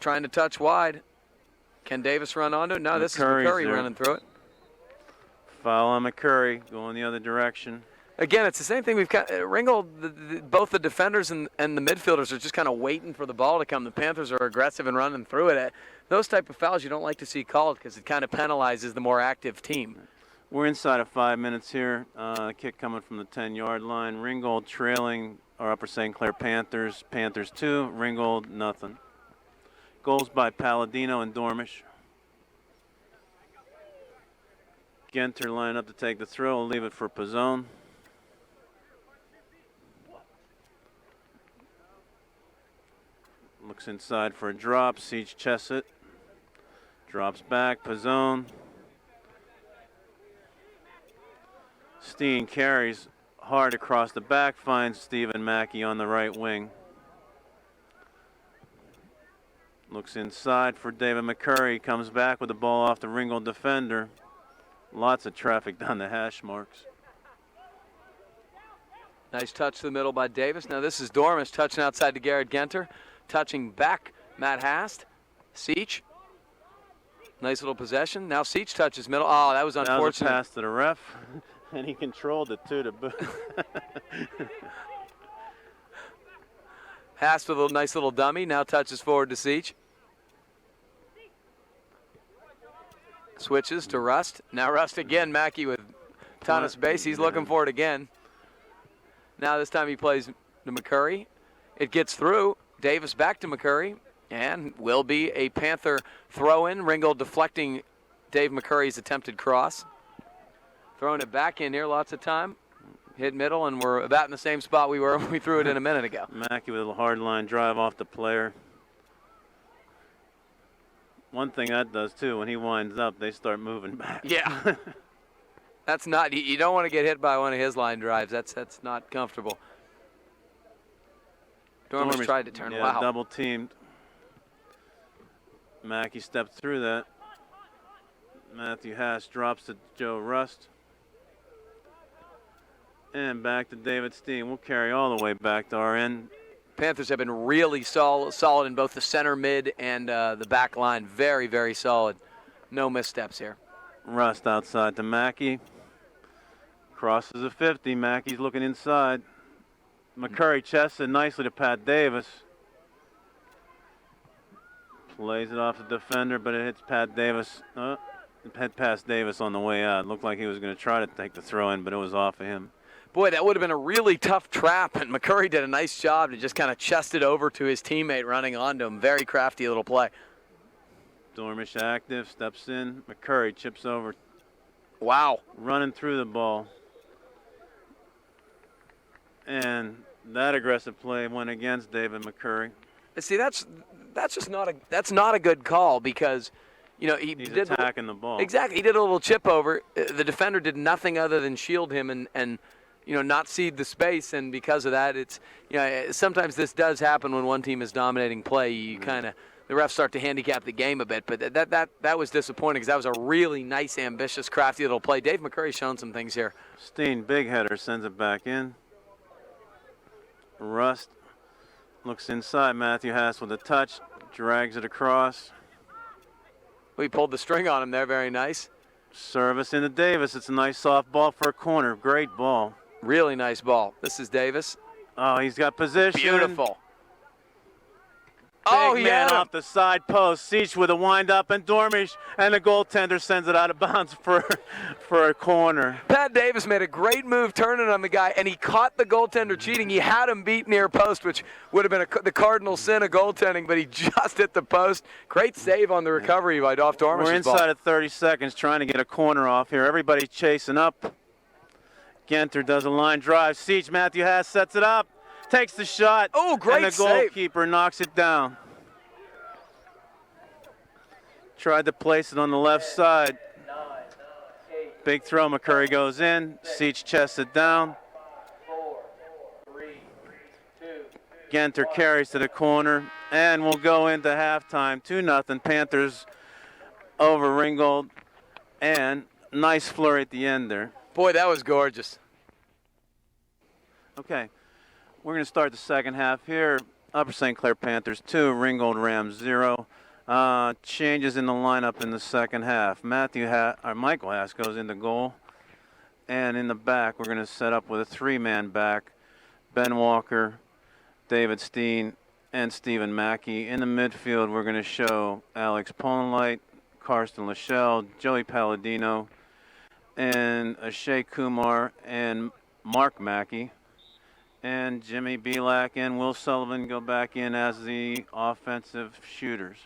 trying to touch wide? Can Davis run onto it? No, this is McCurry running through it. Foul on McCurry, going the other direction. Again, it's the same thing. We've got Ringgold, both the defenders and the midfielders are just kind of waiting for the ball to come. The Panthers are aggressive and running through it. Those type of fouls you don't like to see called because it kind of penalizes the more active team. We're inside of 5 minutes here. Kick coming from the 10-yard line. Ringgold trailing our Upper St. Clair Panthers. Panthers 2, Ringgold nothing. Goals by Palladino and Dormish. Genter lining up to take the throw. We'll leave it for Pizzone. Looks inside for a drop. Seach chests it. Drops back. Pizzone. Steen carries hard across the back. Finds Stephen Mackey on the right wing. Looks inside for David McCurry. Comes back with the ball off the Ringgold defender. Lots of traffic down the hash marks. Nice touch to the middle by Davis. Now this is Dormish touching outside to Garrett Genter. Touching back, Matt Hast. Seach. Nice little possession. Now Seach touches middle. Oh, that was unfortunate. That was a pass to the ref, and he controlled it too to boot. Hast with a nice little dummy. Now touches forward to Seach. Switches to Rust. Now Rust again. Mackey with ton of space. He's looking for it again. Now this time he plays to McCurry. It gets through. Davis back to McCurry. And will be a Panther throw-in. Ringgold deflecting Dave McCurry's attempted cross. Throwing it back in here, lots of time. Hit middle, and we're about in the same spot we were when we threw it in a minute ago. Mackey with a hard line drive off the player. One thing that does too, when he winds up, they start moving back. Yeah. That's not, you don't want to get hit by one of his line drives. That's not comfortable. Dormish tried to turn. Yeah, wow. Double teamed. Mackey stepped through that. Matthew Haas drops to Joe Rust. And back to David Steen. We'll carry all the way back to our end. Panthers have been really solid in both the center, mid, and the back line. Very, very solid. No missteps here. Rust outside to Mackey. Crosses the 50. Mackey's looking inside. McCurry chests it nicely to Pat Davis. Plays it off the defender, but it hits Pat Davis. It hit past Davis on the way out. It looked like he was going to try to take the throw in, but it was off of him. Boy, that would have been a really tough trap, and McCurry did a nice job to just kind of chest it over to his teammate running onto him. Very crafty little play. Dormish active, steps in. McCurry chips over. Wow. Running through the ball. And that aggressive play went against David McCurry. See, that's just not a good call because, you know, he's attacking the ball. Exactly. He did a little chip over. The defender did nothing other than shield him and you know, not cede the space, and because of that, it's, you know, sometimes this does happen when one team is dominating play. You kind of, the refs start to handicap the game a bit, but that was disappointing because that was a really nice, ambitious, crafty little play. Dave McCurry's shown some things here. Steen, big header, sends it back in. Rust looks inside. Matthew Haas with a touch, drags it across. We pulled the string on him there, very nice. Service into Davis. It's a nice soft ball for a corner. Great ball. Really nice ball. This is Davis. Oh, he's got position. Beautiful. Big man off the side post. Seach with a wind up, and Dormish, and the goaltender sends it out of bounds for a corner. Pat Davis made a great move turning on the guy, and he caught the goaltender cheating. He had him beat near post, which would have been the cardinal sin of goaltending, but he just hit the post. Great save on the recovery by Dolph Dormish. We're inside of 30 seconds trying to get a corner off here. Everybody's chasing up. Genter does a line drive. Seach, Matthew Haas sets it up. Takes the shot. Oh, great and the save. Goalkeeper knocks it down. Tried to place it on the left side. Big throw. McCurry goes in. Seach chests it down. Genter carries to the corner. And we'll go into halftime. 2-0. Panthers over Ringgold. And nice flurry at the end there. Boy, that was gorgeous. Okay. We're going to start the second half here. Upper St. Clair Panthers 2, Ringgold Rams 0. Changes in the lineup in the second half. Michael Haas goes into goal. And in the back, we're going to set up with a three-man back. Ben Walker, David Steen, and Stephen Mackey. In the midfield, we're going to show Alex Polenlight, Karsten Lachelle, Joey Palladino, and Ashay Kumar, and Mark Mackey. And Jimmy Belak and Will Sullivan go back in as the offensive shooters.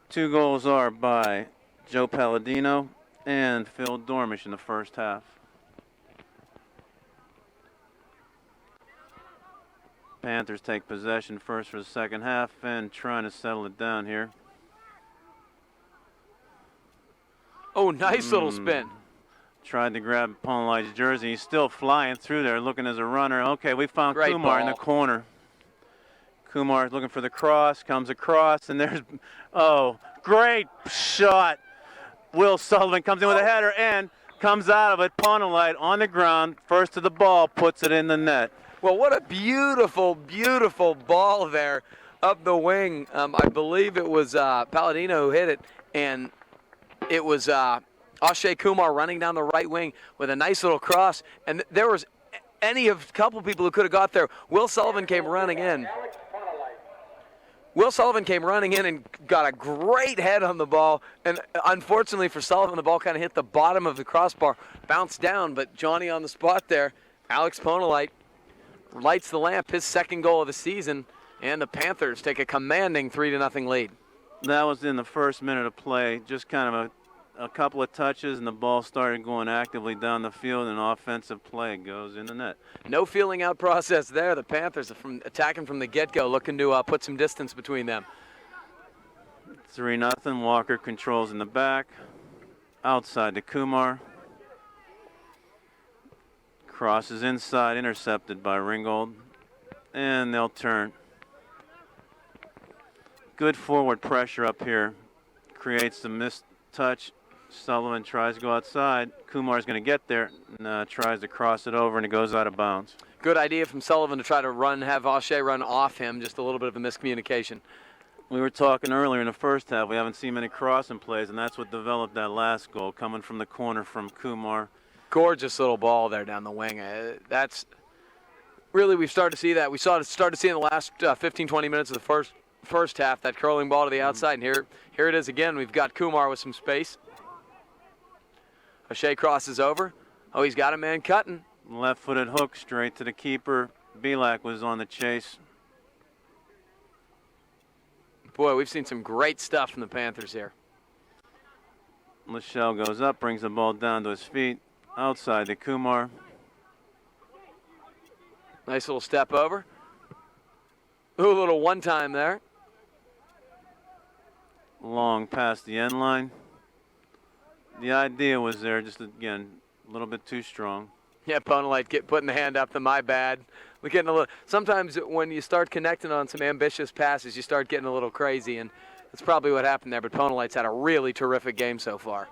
2 goals are by Joe Palladino and Phil Dormish in the first half. Panthers take possession first for the second half and trying to settle it down here. Oh, nice little spin. Tried to grab Polenlight's jersey. He's still flying through there, looking as a runner. Okay, we found Great Kumar in ball. the corner. Kumar looking for the cross, comes across, and there's, oh, great shot. Will Sullivan comes in with a header and comes out of it. Ponolite on the ground, first to the ball, puts it in the net. Well, what a beautiful, beautiful ball there up the wing. I believe it was Palladino who hit it, and it was Ashay Kumar running down the right wing with a nice little cross. And there was a couple people who could have got there. Will Sullivan came running in. Will Sullivan came running in and got a great head on the ball. And unfortunately for Sullivan, the ball kind of hit the bottom of the crossbar, bounced down. But Johnny on the spot there, Alex Ponolite, lights the lamp, his second goal of the season. And the Panthers take a commanding 3-0 lead. That was in the first minute of play. Just kind of a couple of touches, and the ball started going actively down the field, and offensive play goes in the net. No feeling out process there. The Panthers are attacking from the get-go, looking to put some distance between them. 3-0. Walker controls in the back. Outside to Kumar. Crosses inside, intercepted by Ringgold. And they'll turn. Good forward pressure up here. Creates the missed touch. Sullivan tries to go outside. Kumar's going to get there and tries to cross it over, and it goes out of bounds. Good idea from Sullivan to try to have Ashay run off him. Just a little bit of a miscommunication. We were talking earlier in the first half. We haven't seen many crossing plays, and that's what developed that last goal, coming from the corner from Kumar. Gorgeous little ball there down the wing. That's really, we've started to see that. We started to see in the last 15, 20 minutes of the first half, that curling ball to the outside. And here it is again. We've got Kumar with some space. Ashay crosses over. Oh, he's got a man cutting. Left-footed hook straight to the keeper. Belak was on the chase. Boy, we've seen some great stuff from the Panthers here. Lachelle goes up, brings the ball down to his feet. Outside to Kumar. Nice little step over. Ooh, a little one-time there. Long past the end line. The idea was there, just again, a little bit too strong. Yeah, Ponolite putting the hand up to my bad. We're getting a little. Sometimes when you start connecting on some ambitious passes, you start getting a little crazy, and that's probably what happened there. But Ponolite's had a really terrific game so far.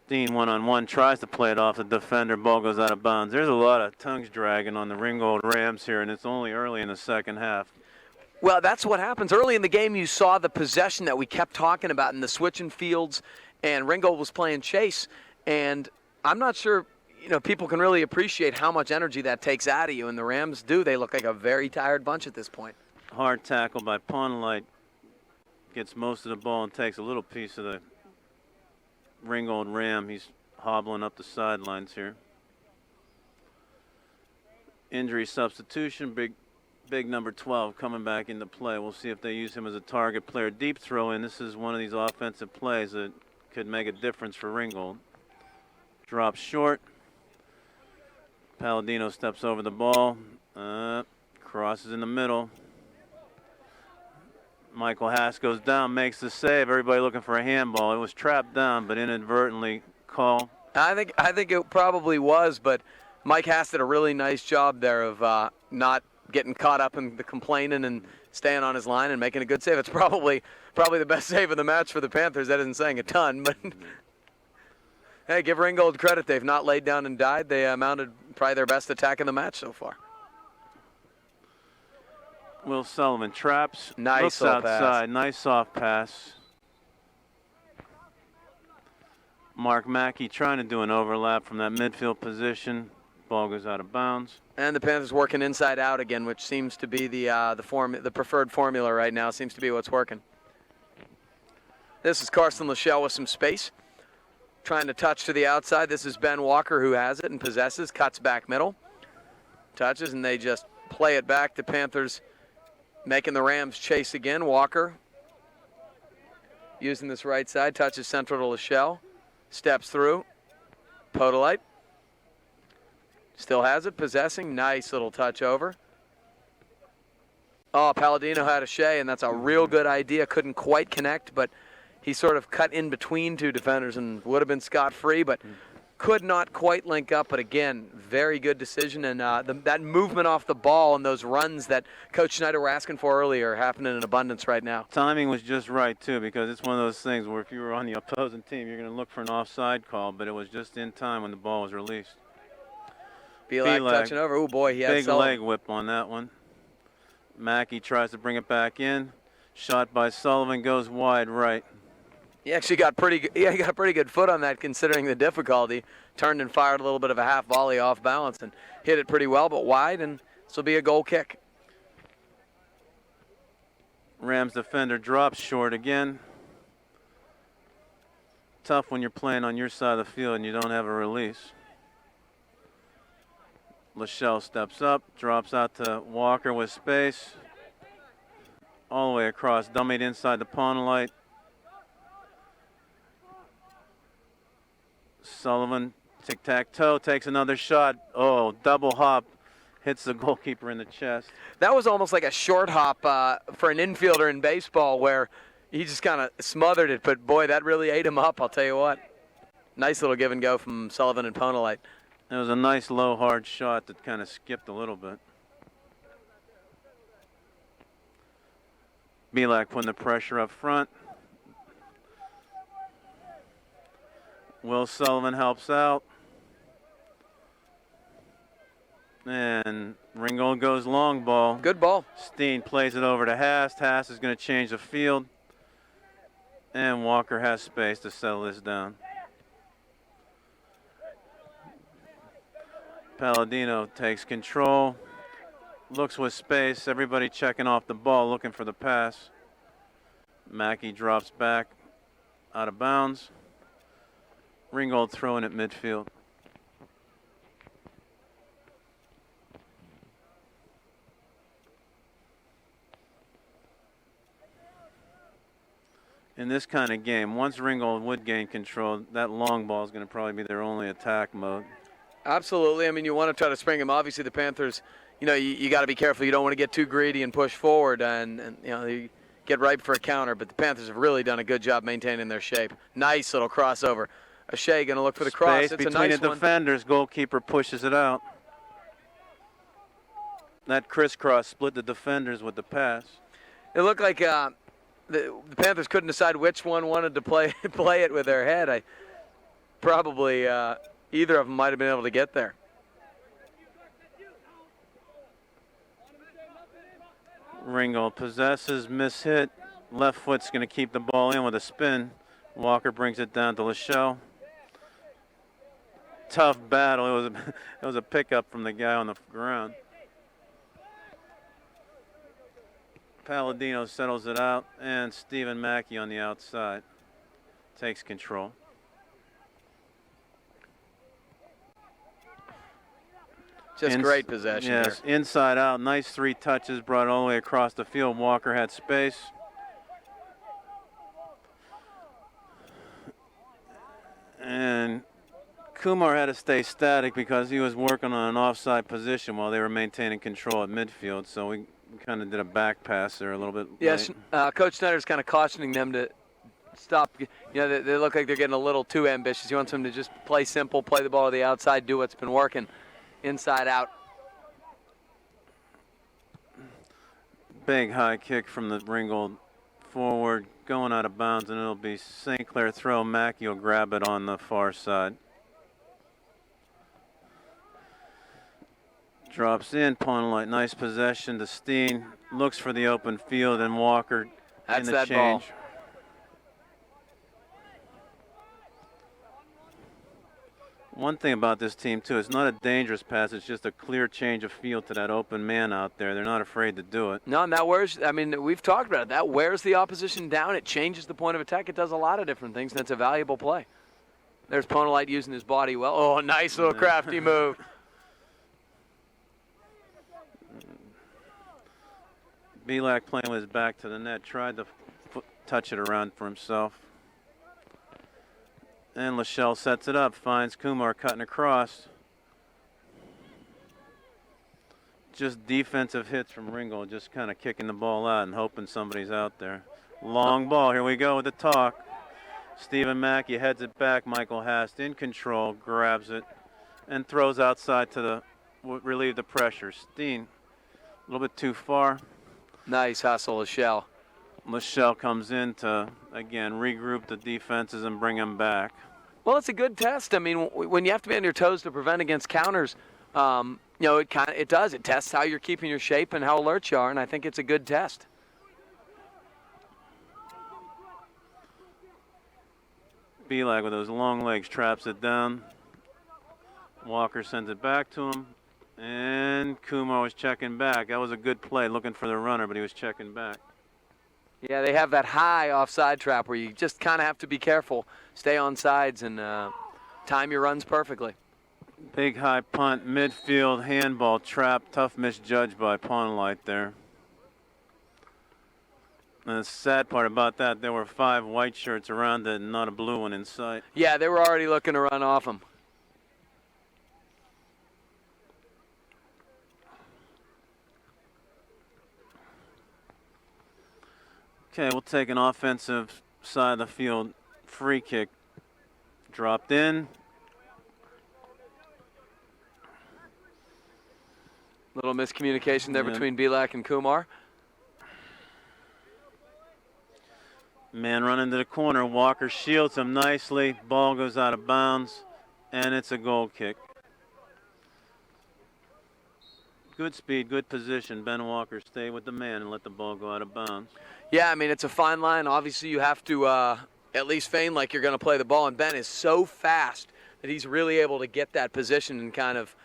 Steen one-on-one, tries to play it off the defender. Ball goes out of bounds. There's a lot of tongues dragging on the Ringgold Rams here, and it's only early in the second half. Well, that's what happens. Early in the game, you saw the possession that we kept talking about in the switching fields, and Ringgold was playing chase. And I'm not sure, people can really appreciate how much energy that takes out of you, and the Rams do. They look like a very tired bunch at this point. Hard tackle by Ponolite. Gets most of the ball and takes a little piece of the Ringgold Ram. He's hobbling up the sidelines here. Injury substitution, big number 12 coming back into play. We'll see if they use him as a target player. Deep throw in. This is one of these offensive plays that could make a difference for Ringgold. Drops short. Palladino steps over the ball. Crosses in the middle. Michael Haas goes down, makes the save. Everybody looking for a handball. It was trapped down, but inadvertently called. I think it probably was, but Mike Haas did a really nice job there of not getting caught up in the complaining and staying on his line and making a good save. It's probably the best save of the match for the Panthers. That isn't saying a ton, but hey, give Ringgold credit. They've not laid down and died. They mounted probably their best attack in the match so far. Will Sullivan traps. Nice looks outside. Pass. Nice soft pass. Mark Mackey trying to do an overlap from that midfield position. Ball goes out of bounds. And the Panthers working inside out again, which seems to be the preferred formula right now. Seems to be what's working. This is Carson Lachelle with some space. Trying to touch to the outside. This is Ben Walker who has it and possesses. Cuts back middle. Touches, and they just play it back. The Panthers making the Rams chase again. Walker using this right side. Touches central to Lachelle. Steps through. Podolite. Still has it, possessing. Nice little touch over. Oh, Palladino had Ashay, and that's a real good idea. Couldn't quite connect, but he sort of cut in between two defenders and would have been scot-free. But could not quite link up, but again, very good decision. And that movement off the ball and those runs that Coach Schneider were asking for earlier happening in abundance right now. Timing was just right, too, because it's one of those things where if you were on the opposing team, you're going to look for an offside call, but it was just in time when the ball was released. Belak touching over. Oh, boy, he had big Sullivan. leg whip on that one. Mackey tries to bring it back in. Shot by Sullivan goes wide right. He actually got he got a pretty good foot on that considering the difficulty. Turned and fired a little bit of a half volley off balance and hit it pretty well, but wide, and this will be a goal kick. Rams defender drops short again. Tough when you're playing on your side of the field and you don't have a release. Lachelle steps up, drops out to Walker with space. All the way across, dummied inside the pawn light. Sullivan, tic-tac-toe, takes another shot. Oh, double hop, hits the goalkeeper in the chest. That was almost like a short hop for an infielder in baseball where he just kind of smothered it, but boy, that really ate him up, I'll tell you what. Nice little give and go from Sullivan and Ponolite. It was a nice low hard shot that kind of skipped a little bit. Belak putting the pressure up front. Will Sullivan helps out. And Ringgold goes long ball. Good ball. Steen plays it over to Haas. Haas is going to change the field. And Walker has space to settle this down. Palladino takes control. Looks with space. Everybody checking off the ball, looking for the pass. Mackey drops back out of bounds. Ringgold throwing at midfield. In this kind of game, once Ringgold would gain control, that long ball is going to probably be their only attack mode. Absolutely. I mean, you want to try to spring him. Obviously, the Panthers, you know, you got to be careful. You don't want to get too greedy and push forward and you know, you get ripe for a counter. But the Panthers have really done a good job maintaining their shape. Nice little crossover. O'Shea going to look for the cross. Space It's between a nice the one. defenders. Goalkeeper pushes it out. That crisscross split the defenders with the pass. It looked like the Panthers couldn't decide which one wanted to play it with their head. Probably either of them might have been able to get there. Ringgold possesses, mishit. Left foot's going to keep the ball in with a spin. Walker brings it down to Lachelle. Tough battle. It was a pickup from the guy on the ground. Palladino settles it out, and Stephen Mackey on the outside takes control. Just great possession. Yes, here. Inside out. Nice 3 touches, brought all the way across the field. Walker had space. And Kumar had to stay static because he was working on an offside position while they were maintaining control at midfield. So we kind of did a back pass there a little bit. Yes, Coach Snyder's kind of cautioning them to stop. You know, they look like they're getting a little too ambitious. He wants them to just play simple, play the ball to the outside, do what's been working inside out. Big high kick from the Ringgold forward, going out of bounds, and it'll be St. Clair throw. Mackey will grab it on the far side. Drops in, Ponolite, nice possession to Steen. Looks for the open field, and Walker That's in the that change. ball. One thing about this team, too, it's not a dangerous pass. It's just a clear change of field to that open man out there. They're not afraid to do it. No, and that wears, I mean, we've talked about it. That wears the opposition down. It changes the point of attack. It does a lot of different things, and it's a valuable play. There's Ponolite using his body well. Oh, nice little crafty move. Belak playing with his back to the net, tried to touch it around for himself. And Lachelle sets it up, finds Kumar cutting across. Just defensive hits from Ringgold, just kind of kicking the ball out and hoping somebody's out there. Long ball, here we go with the talk. Stephen Mackey heads it back. Michael Hast in control, grabs it, and throws outside to relieve the pressure. Steen, a little bit too far. Nice hustle, Lachelle. Lachelle comes in to, again, regroup the defenses and bring him back. Well, it's a good test. I mean, when you have to be on your toes to prevent against counters, it does. It tests how you're keeping your shape and how alert you are, and I think it's a good test. Belak with those long legs traps it down. Walker sends it back to him, and Kumar was checking back. That was a good play, looking for the runner, but he was checking back. Yeah, they have that high offside trap where you just kind of have to be careful, stay on sides, and time your runs perfectly. Big high punt, midfield, handball trap, tough misjudged by Pawnlight there. And the sad part about that, there were 5 white shirts around it and not a blue one in sight. Yeah, they were already looking to run off him. Okay, we'll take an offensive side of the field free kick. Dropped in. Little miscommunication there between Belak and Kumar. Man running to the corner. Walker shields him nicely. Ball goes out of bounds, and it's a goal kick. Good speed, good position. Ben Walker stay with the man and let the ball go out of bounds. Yeah, I mean, it's a fine line. Obviously, you have to at least feign like you're going to play the ball, and Ben is so fast that he's really able to get that position and kind of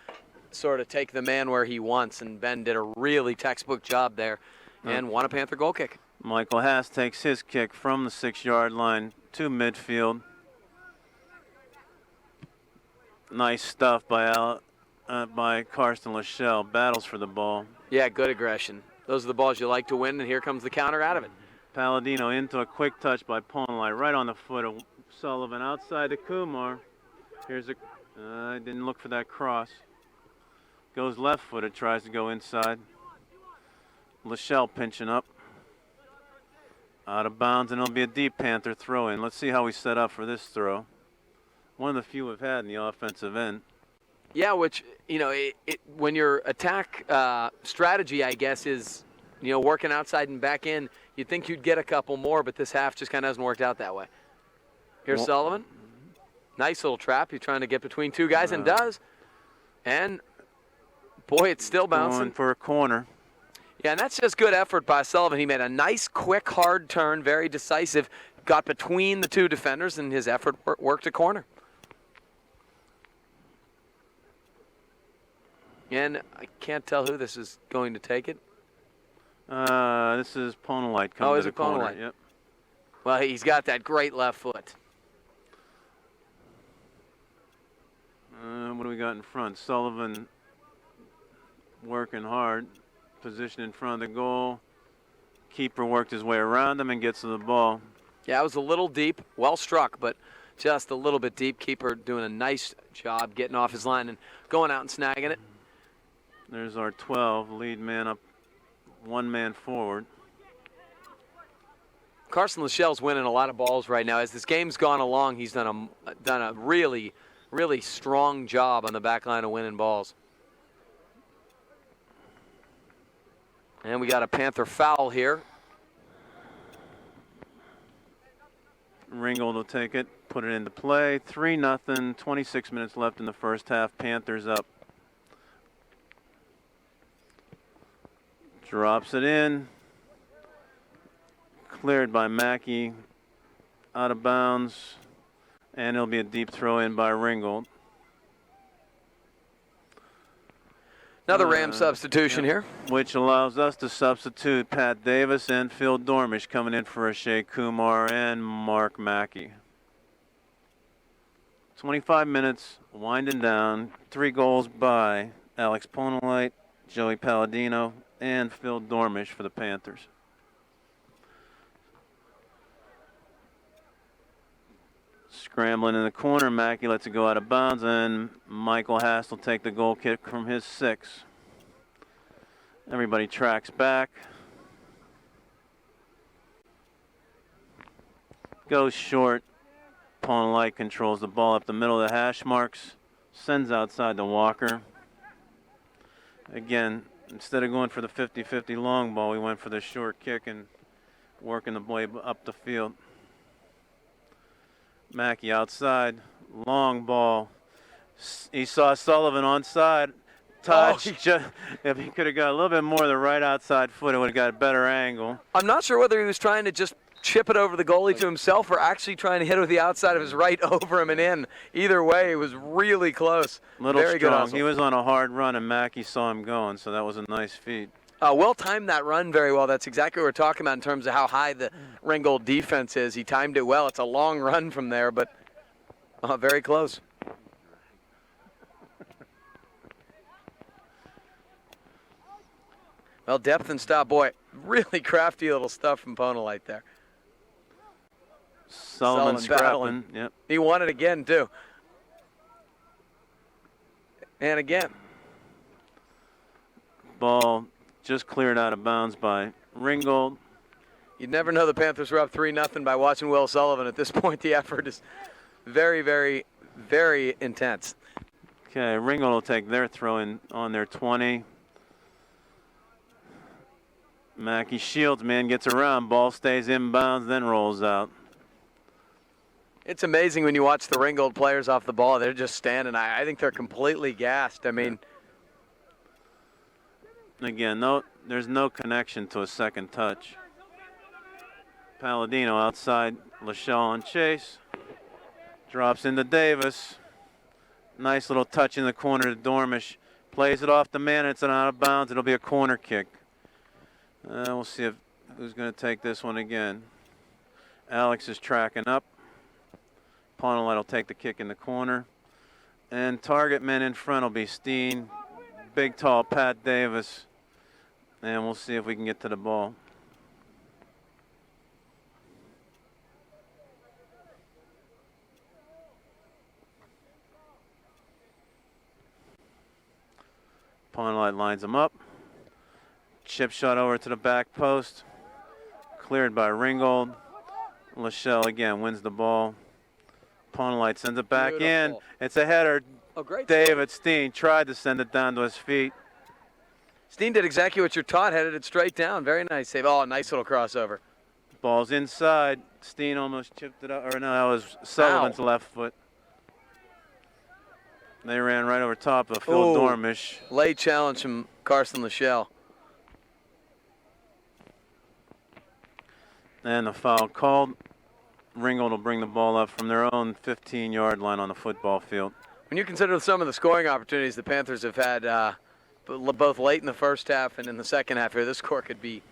sort of take the man where he wants, and Ben did a really textbook job there and won a Panther goal kick. Michael Haas takes his kick from the 6-yard line to midfield. Nice stuff by Karsten Lachelle. Battles for the ball. Yeah, good aggression. Those are the balls you like to win, and here comes the counter out of it. Palladino into a quick touch by Pawnlight right on the foot of Sullivan outside to Kumar. Here's a didn't look for that cross. Goes left-footed, tries to go inside. Lachelle pinching up. Out of bounds, and it'll be a deep Panther throw in. Let's see how we set up for this throw. One of the few we've had in the offensive end. Yeah, which, when your attack strategy, I guess, is, working outside and back in, you'd think you'd get a couple more, but this half just kind of hasn't worked out that way. Here's Sullivan. Nice little trap. He's trying to get between 2 guys and does. And, boy, it's still bouncing. Going for a corner. Yeah, and that's just good effort by Sullivan. He made a nice, quick, hard turn, very decisive, got between the 2 defenders, and his effort worked a corner. And I can't tell who this is going to take it. This is Pawnlight coming to the corner. Pawnlight? Yep. Well, he's got that great left foot. What do we got in front? Sullivan working hard. Position in front of the goal. Keeper worked his way around him and gets to the ball. Yeah, it was a little deep. Well struck, but just a little bit deep. Keeper doing a nice job getting off his line and going out and snagging it. There's our 12. Lead man up, 1 man forward. Karsten Lachelle's winning a lot of balls right now. As this game's gone along, he's done a really, really strong job on the back line of winning balls. And we got a Panther foul here. Ringgold will take it, put it into play. 3-0, 26 minutes left in the first half. Panthers up. Drops it in. Cleared by Mackey. Out of bounds. And it'll be a deep throw in by Ringgold. Another Ram substitution here. Which allows us to substitute Pat Davis and Phil Dormish coming in for Ashay Kumar and Mark Mackey. 25 minutes, winding down. 3 goals by Alex Pawnlight, Joey Palladino, and Phil Dormish for the Panthers. Scrambling in the corner, Mackey lets it go out of bounds, and Michael Haas will take the goal kick from his 6. Everybody tracks back. Goes short. Pawn Light controls the ball up the middle of the hash marks, sends outside to Walker. Again, instead of going for the 50-50 long ball, we went for the short kick and working the boy up the field. Mackey outside, long ball. He saw Sullivan onside. Touch. If he could have got a little bit more of the right outside foot, it would have got a better angle. I'm not sure whether he was trying to just chip it over the goalie to himself or actually trying to hit it with the outside of his right over him and in. Either way, it was really close. Very strong. He was on a hard run, and Mackey saw him going, so that was a nice feat. Well timed that run very well. That's exactly what we're talking about in terms of how high the Ringgold defense is. He timed it well. It's a long run from there, but very close. Well, depth and stop, boy, really crafty little stuff from Ponolite there. Sullivan scrapping. Yep. He won it again, too. And again. Ball just cleared out of bounds by Ringgold. You'd never know the Panthers were up 3-0 by watching Will Sullivan. At this point, the effort is very, very, very intense. Okay, Ringgold will take their throw in on their 20. Mackey shields, man, gets around. Ball stays inbounds, then rolls out. It's amazing when you watch the Ringgold players off the ball. They're just standing. I think they're completely gassed. I mean, again, there's no connection to a second touch. Palladino outside, Lachelle on chase. Drops into Davis. Nice little touch in the corner to Dormish. Plays it off the man. It's an out of bounds. It'll be a corner kick. We'll see who's going to take this one again. Alex is tracking up. Ponolite will take the kick in the corner. And target men in front will be Steen, big tall Pat Davis. And we'll see if we can get to the ball. Ponolite lines them up. Chip shot over to the back post. Cleared by Ringgold. Lachelle again wins the ball. Ponolite sends it back in. It's a header. Oh, great. David Steen tried to send it down to his feet. Steen did exactly what you're taught, headed it straight down. Very nice save. Oh, nice little crossover. Ball's inside. Steen almost chipped it up. Or no, that was Sullivan's left foot. They ran right over top of Phil Dormish. Late challenge from Carson Lachelle. And the foul called. Ringgold will bring the ball up from their own 15-yard line on the football field. When you consider some of the scoring opportunities the Panthers have had both late in the first half and in the second half here, this score could be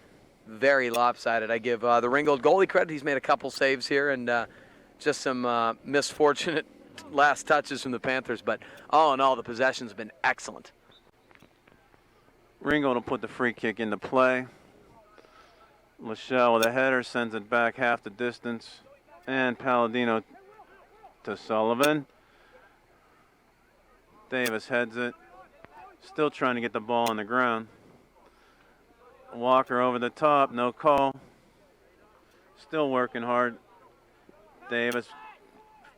very lopsided. I give the Ringgold goalie credit. He's made a couple saves here and just some misfortunate last touches from the Panthers. But all in all, the possessions have been excellent. Ringgold will put the free kick into play. Lachelle with a header sends it back half the distance. And Palladino to Sullivan. Davis heads it. Still trying to get the ball on the ground. Walker over the top, no call. Still working hard. Davis,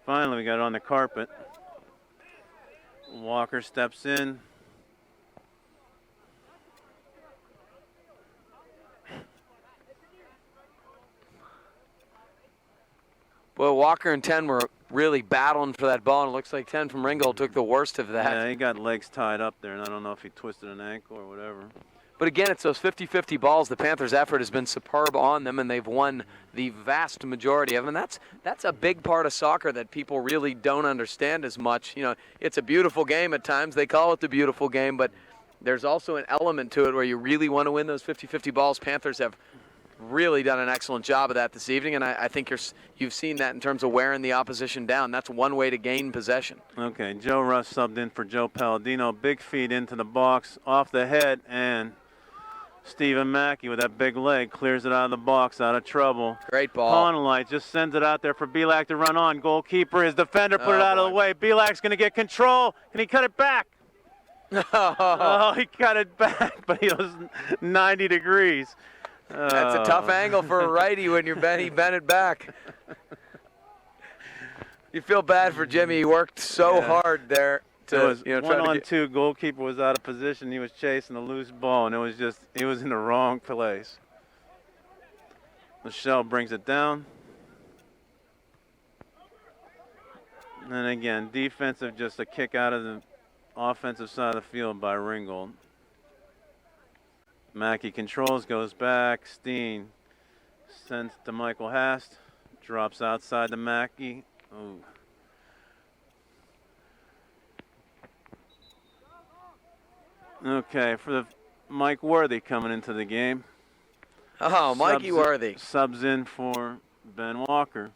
finally we got it on the carpet. Walker steps in. Well, Walker and 10 were really battling for that ball, and it looks like 10 from Ringgold took the worst of that. Yeah, he got legs tied up there, and I don't know if he twisted an ankle or whatever. But again, it's those 50-50 balls. The Panthers' effort has been superb on them, and they've won the vast majority of them. And that's a big part of soccer that people really don't understand as much. You know, it's a beautiful game at times. They call it the beautiful game, but there's also an element to it where you really want to win those 50-50 balls. Panthers have really done an excellent job of that this evening, and I think you've seen that in terms of wearing the opposition down. That's one way to gain possession. Okay, Joe Russ subbed in for Joe Palladino. Big feed into the box, off the head, and Stephen Mackey with that big leg clears it out of the box, out of trouble. Great ball. Ponolite just sends it out there for Belak to run on. Goalkeeper, his defender put it out of the way. Belak's going to get control. Can he cut it back? Oh, he cut it back, but he was 90 degrees. That's a tough angle for a righty when he bent it back. You feel bad for Jimmy. He worked so hard there to, it was try one to on get. two. Goalkeeper was out of position. He was chasing a loose ball, and he was in the wrong place. Michelle brings it down. And again, defensive, just a kick out of the offensive side of the field by Ringgold. Mackey controls, goes back. Steen sends to Michael Hast. Drops outside to Mackey. Ooh. Okay, for the Mike Worthy coming into the game. Oh, Mikey Worthy. Subs in for Ben Walker.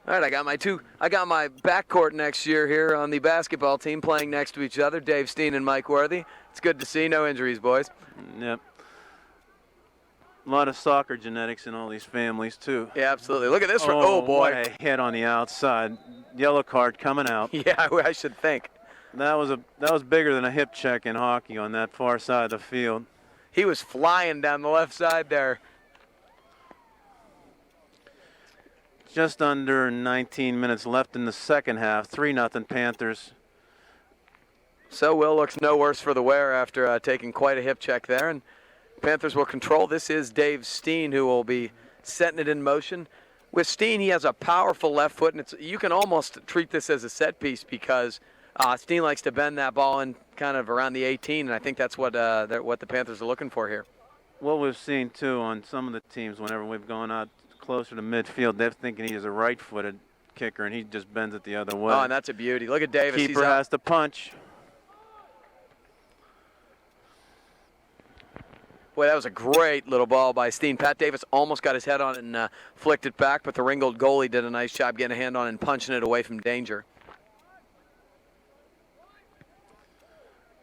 All right, I got my backcourt next year here on the basketball team playing next to each other, Dave Steen and Mike Worthy. It's good to see. No injuries, boys. Yep. A lot of soccer genetics in all these families, too. Yeah, absolutely. Look at this. Oh, boy. What a hit on the outside. Yellow card coming out. Yeah, I should think. That was bigger than a hip check in hockey on that far side of the field. He was flying down the left side there. Just under 19 minutes left in the second half. 3-0 Panthers. So Will looks no worse for the wear after taking quite a hip check there. And Panthers will control. This is Dave Steen who will be setting it in motion. With Steen, he has a powerful left foot, and you can almost treat this as a set piece because Steen likes to bend that ball in kind of around the 18, and I think that's what the Panthers are looking for here. What we've seen, too, on some of the teams, whenever we've gone out closer to midfield, they're thinking he's a right-footed kicker, and he just bends it the other way. Oh, and that's a beauty. Look at Davis. Keeper has to punch. Boy, that was a great little ball by Steen. Pat Davis almost got his head on it and flicked it back, but the Ringgold goalie did a nice job getting a hand on it and punching it away from danger.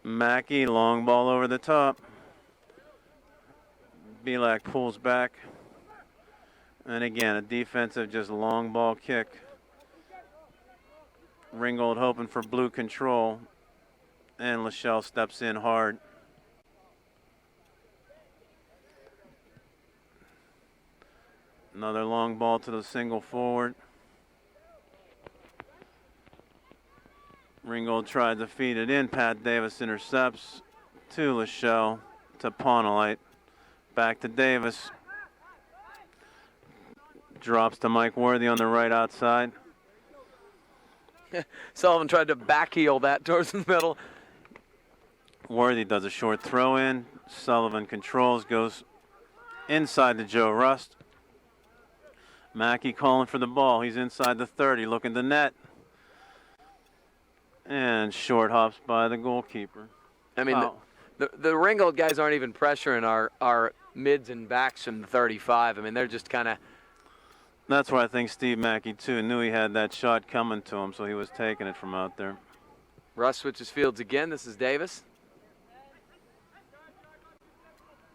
Mackey, long ball over the top. Belak pulls back. And again, a defensive, just long ball kick. Ringgold hoping for blue control. And Lachelle steps in hard. Another long ball to the single forward. Ringgold tried to feed it in. Pat Davis intercepts to Lachelle, to Paunalite. Back to Davis. Drops to Mike Worthy on the right outside. Sullivan tried to backheel that towards the middle. Worthy does a short throw in. Sullivan controls, goes inside to Joe Rust. Mackey calling for the ball. He's inside the 30, looking to net. And short hops by the goalkeeper. I mean, the Ringgold guys aren't even pressuring our mids and backs from the 35. I mean, they're just kind of. That's why I think Steve Mackey, too, knew he had that shot coming to him, so he was taking it from out there. Russ switches fields again. This is Davis.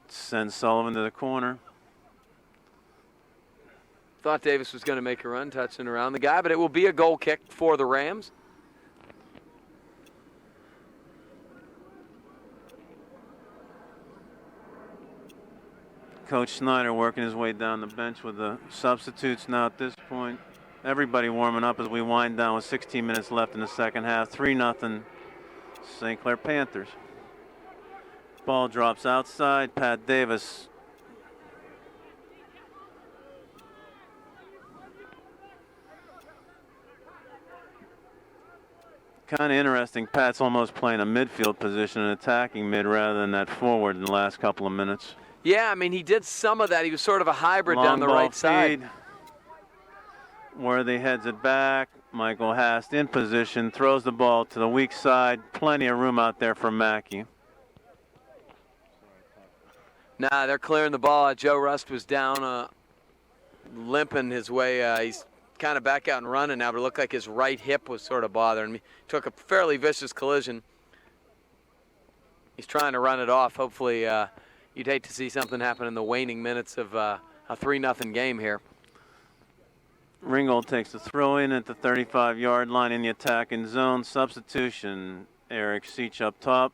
Sends Sullivan to the corner. Thought Davis was going to make a run, touching around the guy, but it will be a goal kick for the Rams. Coach Snyder working his way down the bench with the substitutes now at this point. Everybody warming up as we wind down with 16 minutes left in the second half. 3-0 St. Clair Panthers. Ball drops outside. Pat Davis. Kind of interesting. Pat's almost playing a midfield position and attacking mid rather than that forward in the last couple of minutes. Yeah, I mean, he did some of that. He was sort of a hybrid down the right side. Worthy heads it back. Michael Hast in position, throws the ball to the weak side. Plenty of room out there for Mackey. Nah, they're clearing the ball. Joe Rust was down, limping his way. He's kind of back out and running now, but it looked like his right hip was sort of bothering me. Took a fairly vicious collision. He's trying to run it off. Hopefully, you'd hate to see something happen in the waning minutes of a 3-0 game here. Ringgold takes the throw in at the 35-yard line in the attacking zone. Substitution, Eric Seach up top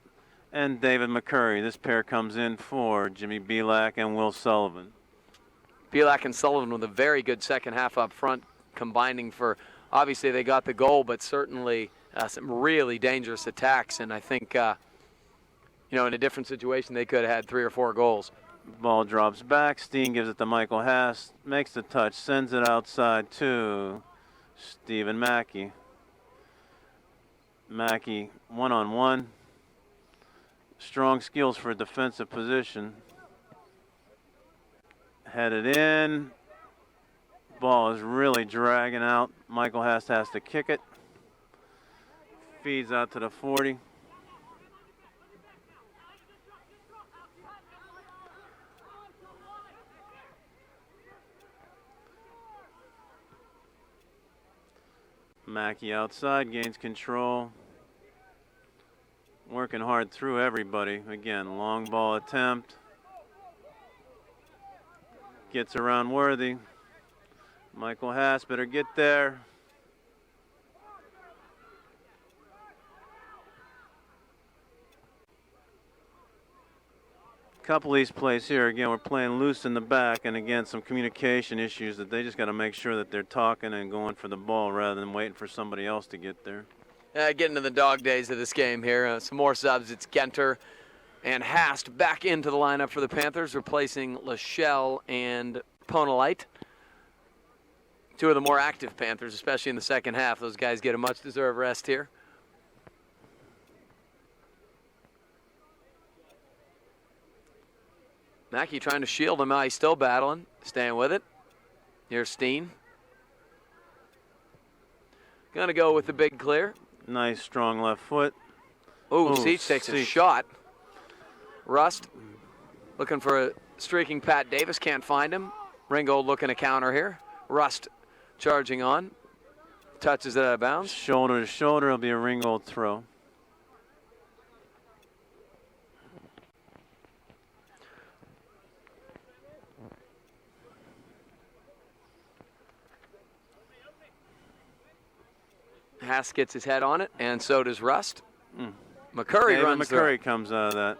and David McCurry. This pair comes in for Jimmy Belak and Will Sullivan. Belak and Sullivan with a very good second half up front, combining for, obviously they got the goal, but certainly some really dangerous attacks. And I think, in a different situation, they could have had 3 or 4 goals. Ball drops back. Steen gives it to Michael Haas. Makes the touch. Sends it outside to Stephen Mackey. Mackey one-on-one. Strong skills for a defensive position. Headed in. Ball is really dragging out. Michael Haas has to kick it. Feeds out to the 40. Mackey outside, gains control. Working hard through everybody. Again, long ball attempt. Gets around Worthy. Michael Haas better get there. Couple of these plays here, again, we're playing loose in the back, and again, some communication issues that they just got to make sure that they're talking and going for the ball rather than waiting for somebody else to get there. Getting to the dog days of this game here. Some more subs. It's Genter and Hast back into the lineup for the Panthers, replacing Lachelle and Ponelite. 2 of the more active Panthers, especially in the second half. Those guys get a much-deserved rest here. Mackey trying to shield him. He's still battling, staying with it. Here's Steen. Gonna go with the big clear. Nice, strong left foot. Oh, Seach takes a shot. Rust looking for a streaking Pat Davis, can't find him. Ringgold looking to counter here. Rust charging on. Touches it out of bounds. Shoulder to shoulder, it'll be a Ringgold throw. Haas gets his head on it, and so does Rust. McCurry runs through. McCurry comes out of that.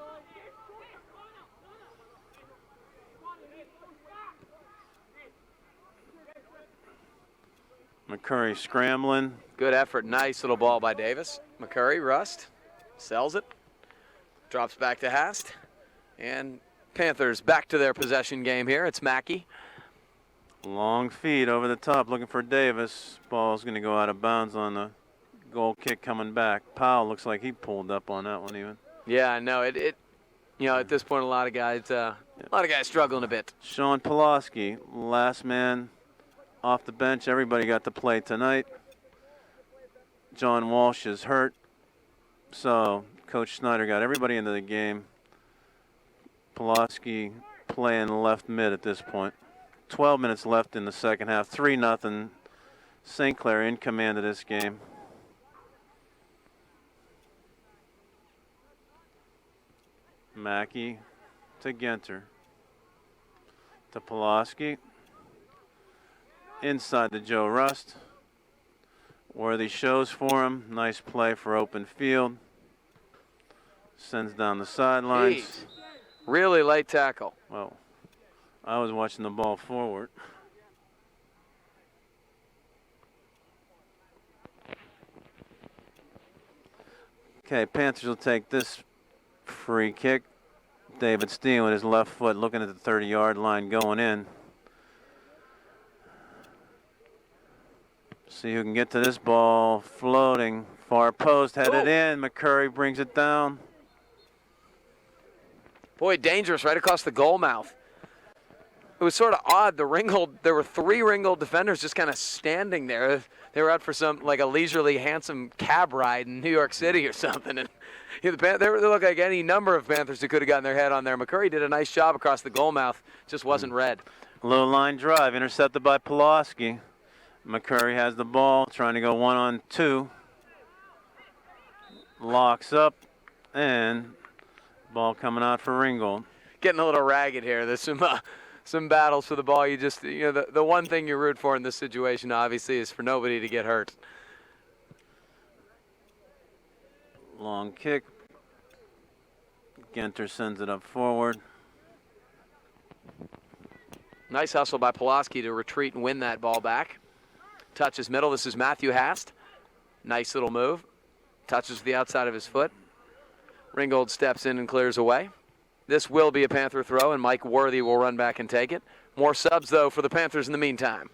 McCurry scrambling. Good effort. Nice little ball by Davis. McCurry, Rust, sells it. Drops back to Hast. And Panthers back to their possession game here. It's Mackey. Long feed over the top, looking for Davis. Ball's going to go out of bounds on the goal kick coming back. Powell looks like he pulled up on that one even. Yeah, no, at this point, a lot of guys struggling a bit. Sean Pulaski, last man off the bench. Everybody got to play tonight. John Walsh is hurt, so Coach Snyder got everybody into the game. Pulaski playing left mid at this point. 12 minutes left in the second half. 3-0. St. Clair in command of this game. Mackey to Genter. To Pulaski. Inside to Joe Rust. Worthy shows for him. Nice play for open field. Sends down the sidelines. Really late tackle. Well, I was watching the ball forward. Okay, Panthers will take this free kick. David Steen with his left foot looking at the 30-yard line going in. See who can get to this ball. Floating. Far post headed in. McCurry brings it down. Boy, dangerous right across the goal mouth. It was sort of odd. There were 3 Ringgold defenders just kind of standing there. They were out for like a leisurely, handsome cab ride in New York City or something. And they look like any number of Panthers who could have gotten their head on there. McCurry did a nice job across the goal mouth. Just wasn't read. Low line drive intercepted by Pulaski. McCurry has the ball, trying to go 1-on-2. Locks up, and ball coming out for Ringgold. Getting a little ragged here. There's some battles for the ball. The one thing you root for in this situation, obviously, is for nobody to get hurt. Long kick. Genter sends it up forward. Nice hustle by Pulaski to retreat and win that ball back. Touches middle. This is Matthew Hast. Nice little move. Touches the outside of his foot. Ringgold steps in and clears away. This will be a Panther throw, and Mike Worthy will run back and take it. More subs, though, for the Panthers in the meantime.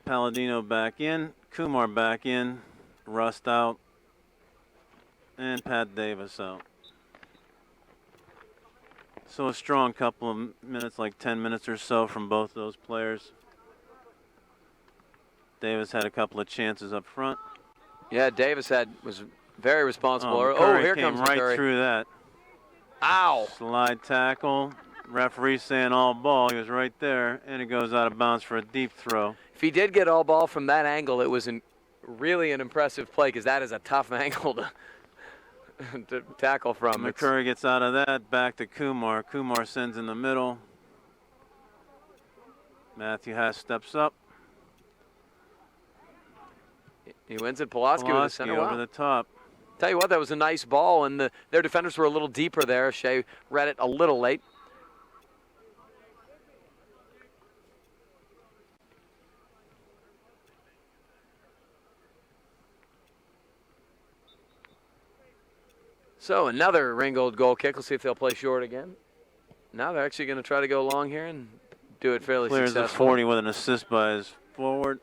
Palladino back in. Kumar back in. Rust out. And Pat Davis out. So a strong couple of minutes, like 10 minutes or so from both those players. Davis had a couple of chances up front. Yeah, Davis was very responsible. Oh, here came comes right McCurry. through that. Ow! Slide tackle. Referee saying all ball. He was right there, and it goes out of bounds for a deep throw. If he did get all ball from that angle, it was really an impressive play because that is a tough angle to tackle from. McCurry gets out of that, back to Kumar. Kumar sends in the middle. Matthew Haas steps up. He wins it. Pulaski with the center. Over the top. Tell you what, that was a nice ball, and their defenders were a little deeper there. Shea read it a little late. So another Ringgold goal kick. Let's see if they'll play short again. Now they're actually going to try to go long here and do it fairly Clears successfully. the 40 with an assist by his forward.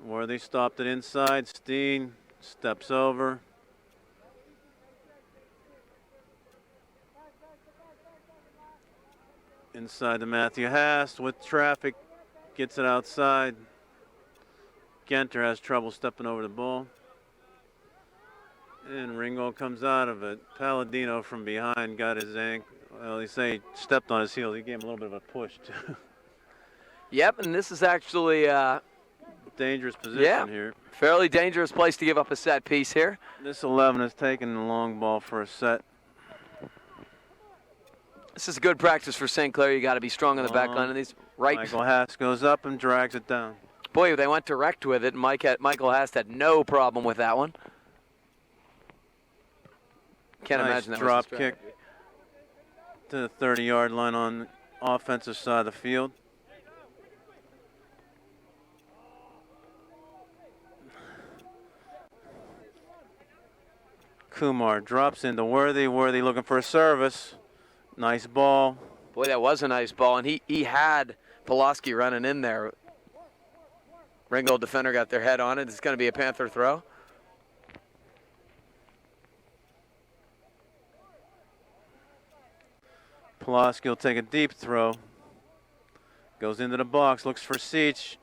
Worthy stopped it inside. Steen steps over. Inside to Matthew Hast with traffic. Gets it outside. Genter has trouble stepping over the ball. And Ringgold comes out of it. Palladino from behind got his ankle. Well, they say he stepped on his heel. He gave him a little bit of a push, too. Yep, and this is actually dangerous position here. Fairly dangerous place to give up a set piece here. This 11 is taking the long ball for a set. This is good practice for St. Clair. You got to be strong on the back line. And these Michael Haas goes up and drags it down. Boy, they went direct with it. And Michael Haas had no problem with that one. Can't imagine that drop was kick to the 30-yard line on the offensive side of the field. Kumar drops into Worthy. Worthy looking for a service. Nice ball. Boy, that was a nice ball, and he had Pulaski running in there. Ringgold defender got their head on it. It's going to be a Panther throw. Pulaski will take a deep throw. Goes into the box, looks for Seach.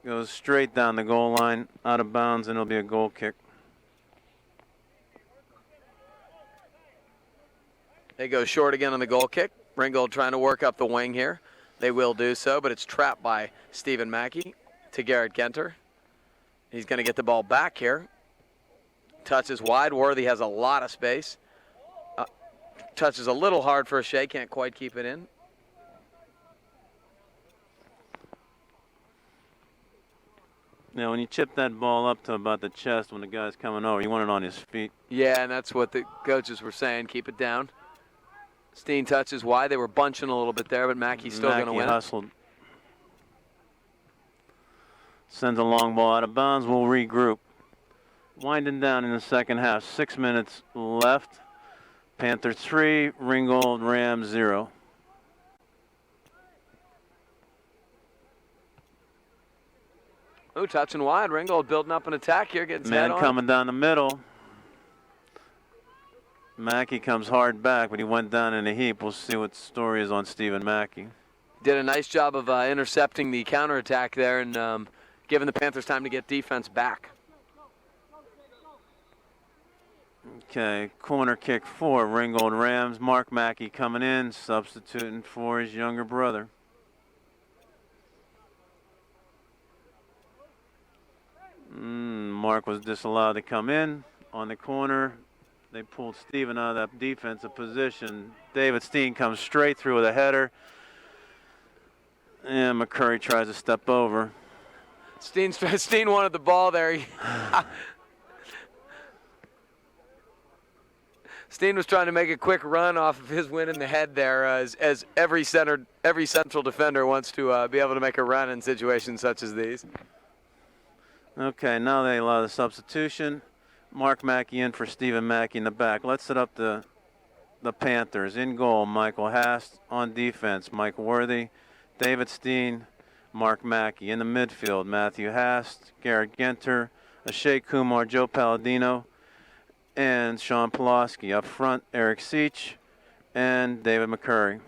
Goes straight down the goal line, out of bounds, and it'll be a goal kick. They go short again on the goal kick. Ringgold trying to work up the wing here. They will do so, but it's trapped by Stephen Mackey to Garrett Genter. He's going to get the ball back here. Touches wide. Worthy has a lot of space. Touches a little hard for a Shea. Can't quite keep it in. Now, when you chip that ball up to about the chest when the guy's coming over, you want it on his feet. Yeah, and that's what the coaches were saying. Keep it down. Steen touches wide. They were bunching a little bit there, but Mackey's still going to win. Hustled. Sends a long ball out of bounds. We'll regroup. Winding down in the second half. 6 minutes left. Panthers 3, Ringgold Rams 0. Oh, touching wide. Ringgold building up an attack here, getting his head on. Man coming down the middle. Mackey comes hard back, but he went down in a heap. We'll see what the story is on Stephen Mackey. Did a nice job of intercepting the counterattack there and giving the Panthers time to get defense back. Okay, corner kick for Ringgold Rams. Mark Mackey coming in, substituting for his younger brother. Mark was disallowed to come in on the corner. They pulled Steven out of that defensive position. David Steen comes straight through with a header. And McCurry tries to step over. Steen wanted the ball there. Steen was trying to make a quick run off of his win in the head there, as every central defender wants to be able to make a run in situations such as these. Okay, now they allow the substitution. Mark Mackey in for Stephen Mackey in the back. Let's set up the Panthers. In goal, Michael Hast. On defense, Mike Worthy, David Steen, Mark Mackey. In the midfield, Matthew Hast, Garrett Genter, Ashay Kumar, Joe Palladino, and Sean Pulaski. Up front, Eric Seach and David McCurry.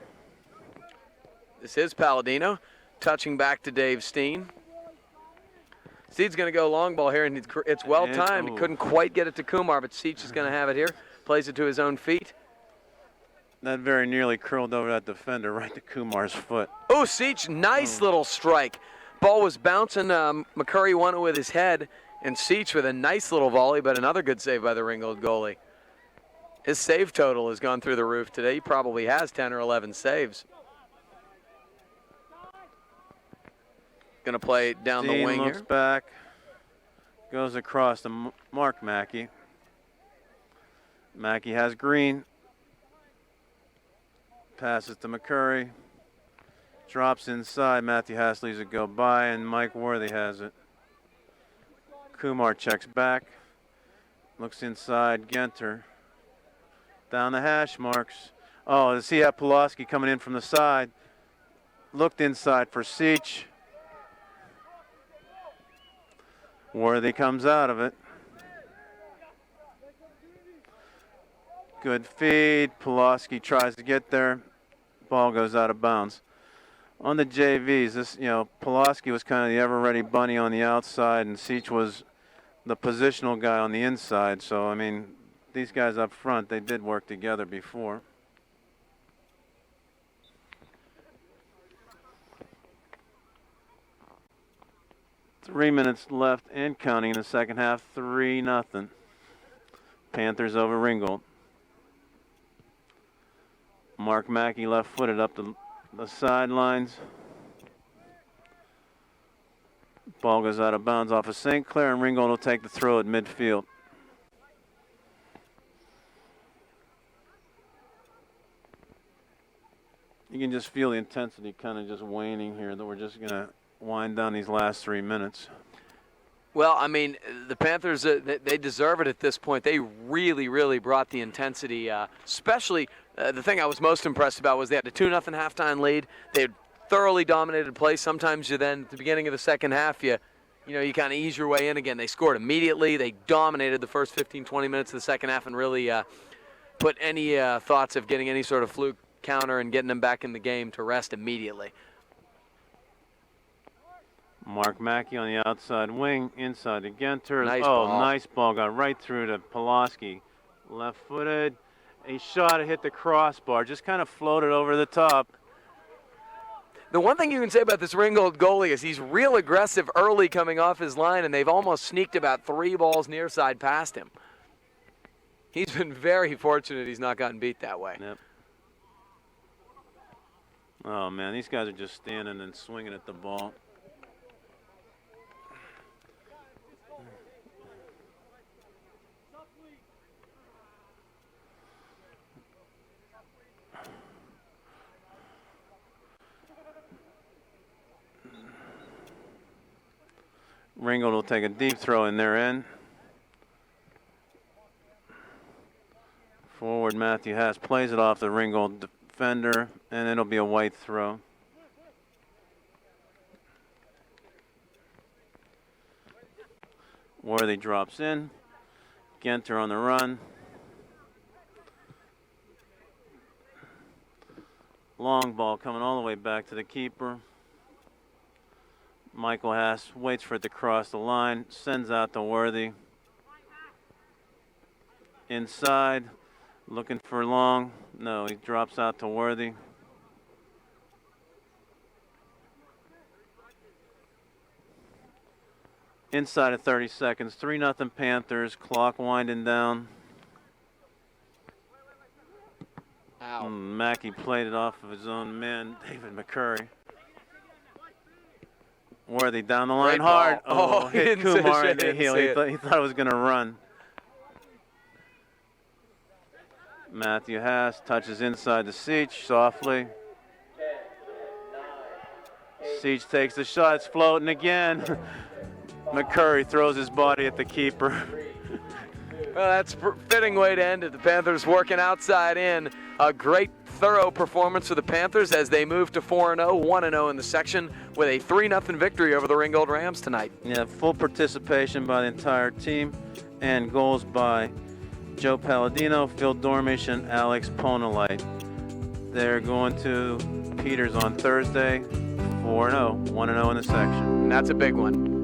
This is Palladino, touching back to Dave Steen. Seed's going to go long ball here, and it's well timed. He couldn't quite get it to Kumar, but Seach is going to have it here. Plays it to his own feet. That very nearly curled over that defender right to Kumar's foot. Oh, Seach, nice little strike. Ball was bouncing. McCurry won it with his head, and Seach with a nice little volley, but another good save by the Ringgold goalie. His save total has gone through the roof today. He probably has 10 or 11 saves. Going to play down the wing looks here. Back, goes across to Mark Mackey. Mackey has green. Passes to McCurry. Drops inside. Matthew Haas leaves it go by, and Mike Worthy has it. Kumar checks back. Looks inside. Genter. Down the hash marks. Oh, does he have Pulaski coming in from the side? Looked inside for Seach. Worthy comes out of it. Good feed. Pulaski tries to get there. Ball goes out of bounds. On the JVs, Pulaski was kind of the ever-ready bunny on the outside, and Seach was the positional guy on the inside. So, I mean, these guys up front, they did work together before. Three minutes left and counting in the second half. 3-0. Panthers over Ringgold. Mark Mackey left-footed up the sidelines. Ball goes out of bounds off of St. Clair, and Ringgold will take the throw at midfield. You can just feel the intensity kind of just waning here, that we're just going to wind down these last 3 minutes. Well, I mean, the Panthers, they deserve it at this point. They really, really brought the intensity, especially the thing I was most impressed about was they had a 2-0 halftime lead. They had thoroughly dominated play. Sometimes you then, at the beginning of the second half, you kind of ease your way in again. They scored immediately. They dominated the first 15, 20 minutes of the second half and really put any thoughts of getting any sort of fluke counter and getting them back in the game to rest immediately. Mark Mackey on the outside wing, inside to Genter. Nice ball. Nice ball. Got right through to Pulaski. Left-footed. A shot hit the crossbar. Just kind of floated over the top. The one thing you can say about this Ringgold goalie is he's real aggressive early coming off his line, and they've almost sneaked about 3 balls near side past him. He's been very fortunate he's not gotten beat that way. Yep. Oh, man, these guys are just standing and swinging at the ball. Ringgold will take a deep throw in their end. Forward Matthew Haas plays it off the Ringgold defender, and it'll be a white throw. Worthy drops in. Genter on the run. Long ball coming all the way back to the keeper. Michael Haas waits for it to cross the line, sends out to Worthy. Inside, looking for Long. No, he drops out to Worthy. Inside of 30 seconds, 3-0 Panthers, clock winding down. Ow. Mackey played it off of his own man, David McCurry. Worthy down the line Great hard. ball. Hit Kumar in the heel. He thought it was going to run. Matthew Haas touches inside the Seach softly. Seach takes the shot. It's floating again. McCurry throws his body at the keeper. Well, that's a fitting way to end it. The Panthers working outside in. A great, thorough performance for the Panthers as they move to 4-0, 1-0 in the section with a 3-0 victory over the Ringgold Rams tonight. Yeah, full participation by the entire team and goals by Joe Palladino, Phil Dormish, and Alex Ponolite. They're going to Peters on Thursday, 4-0, 1-0 in the section. And that's a big one.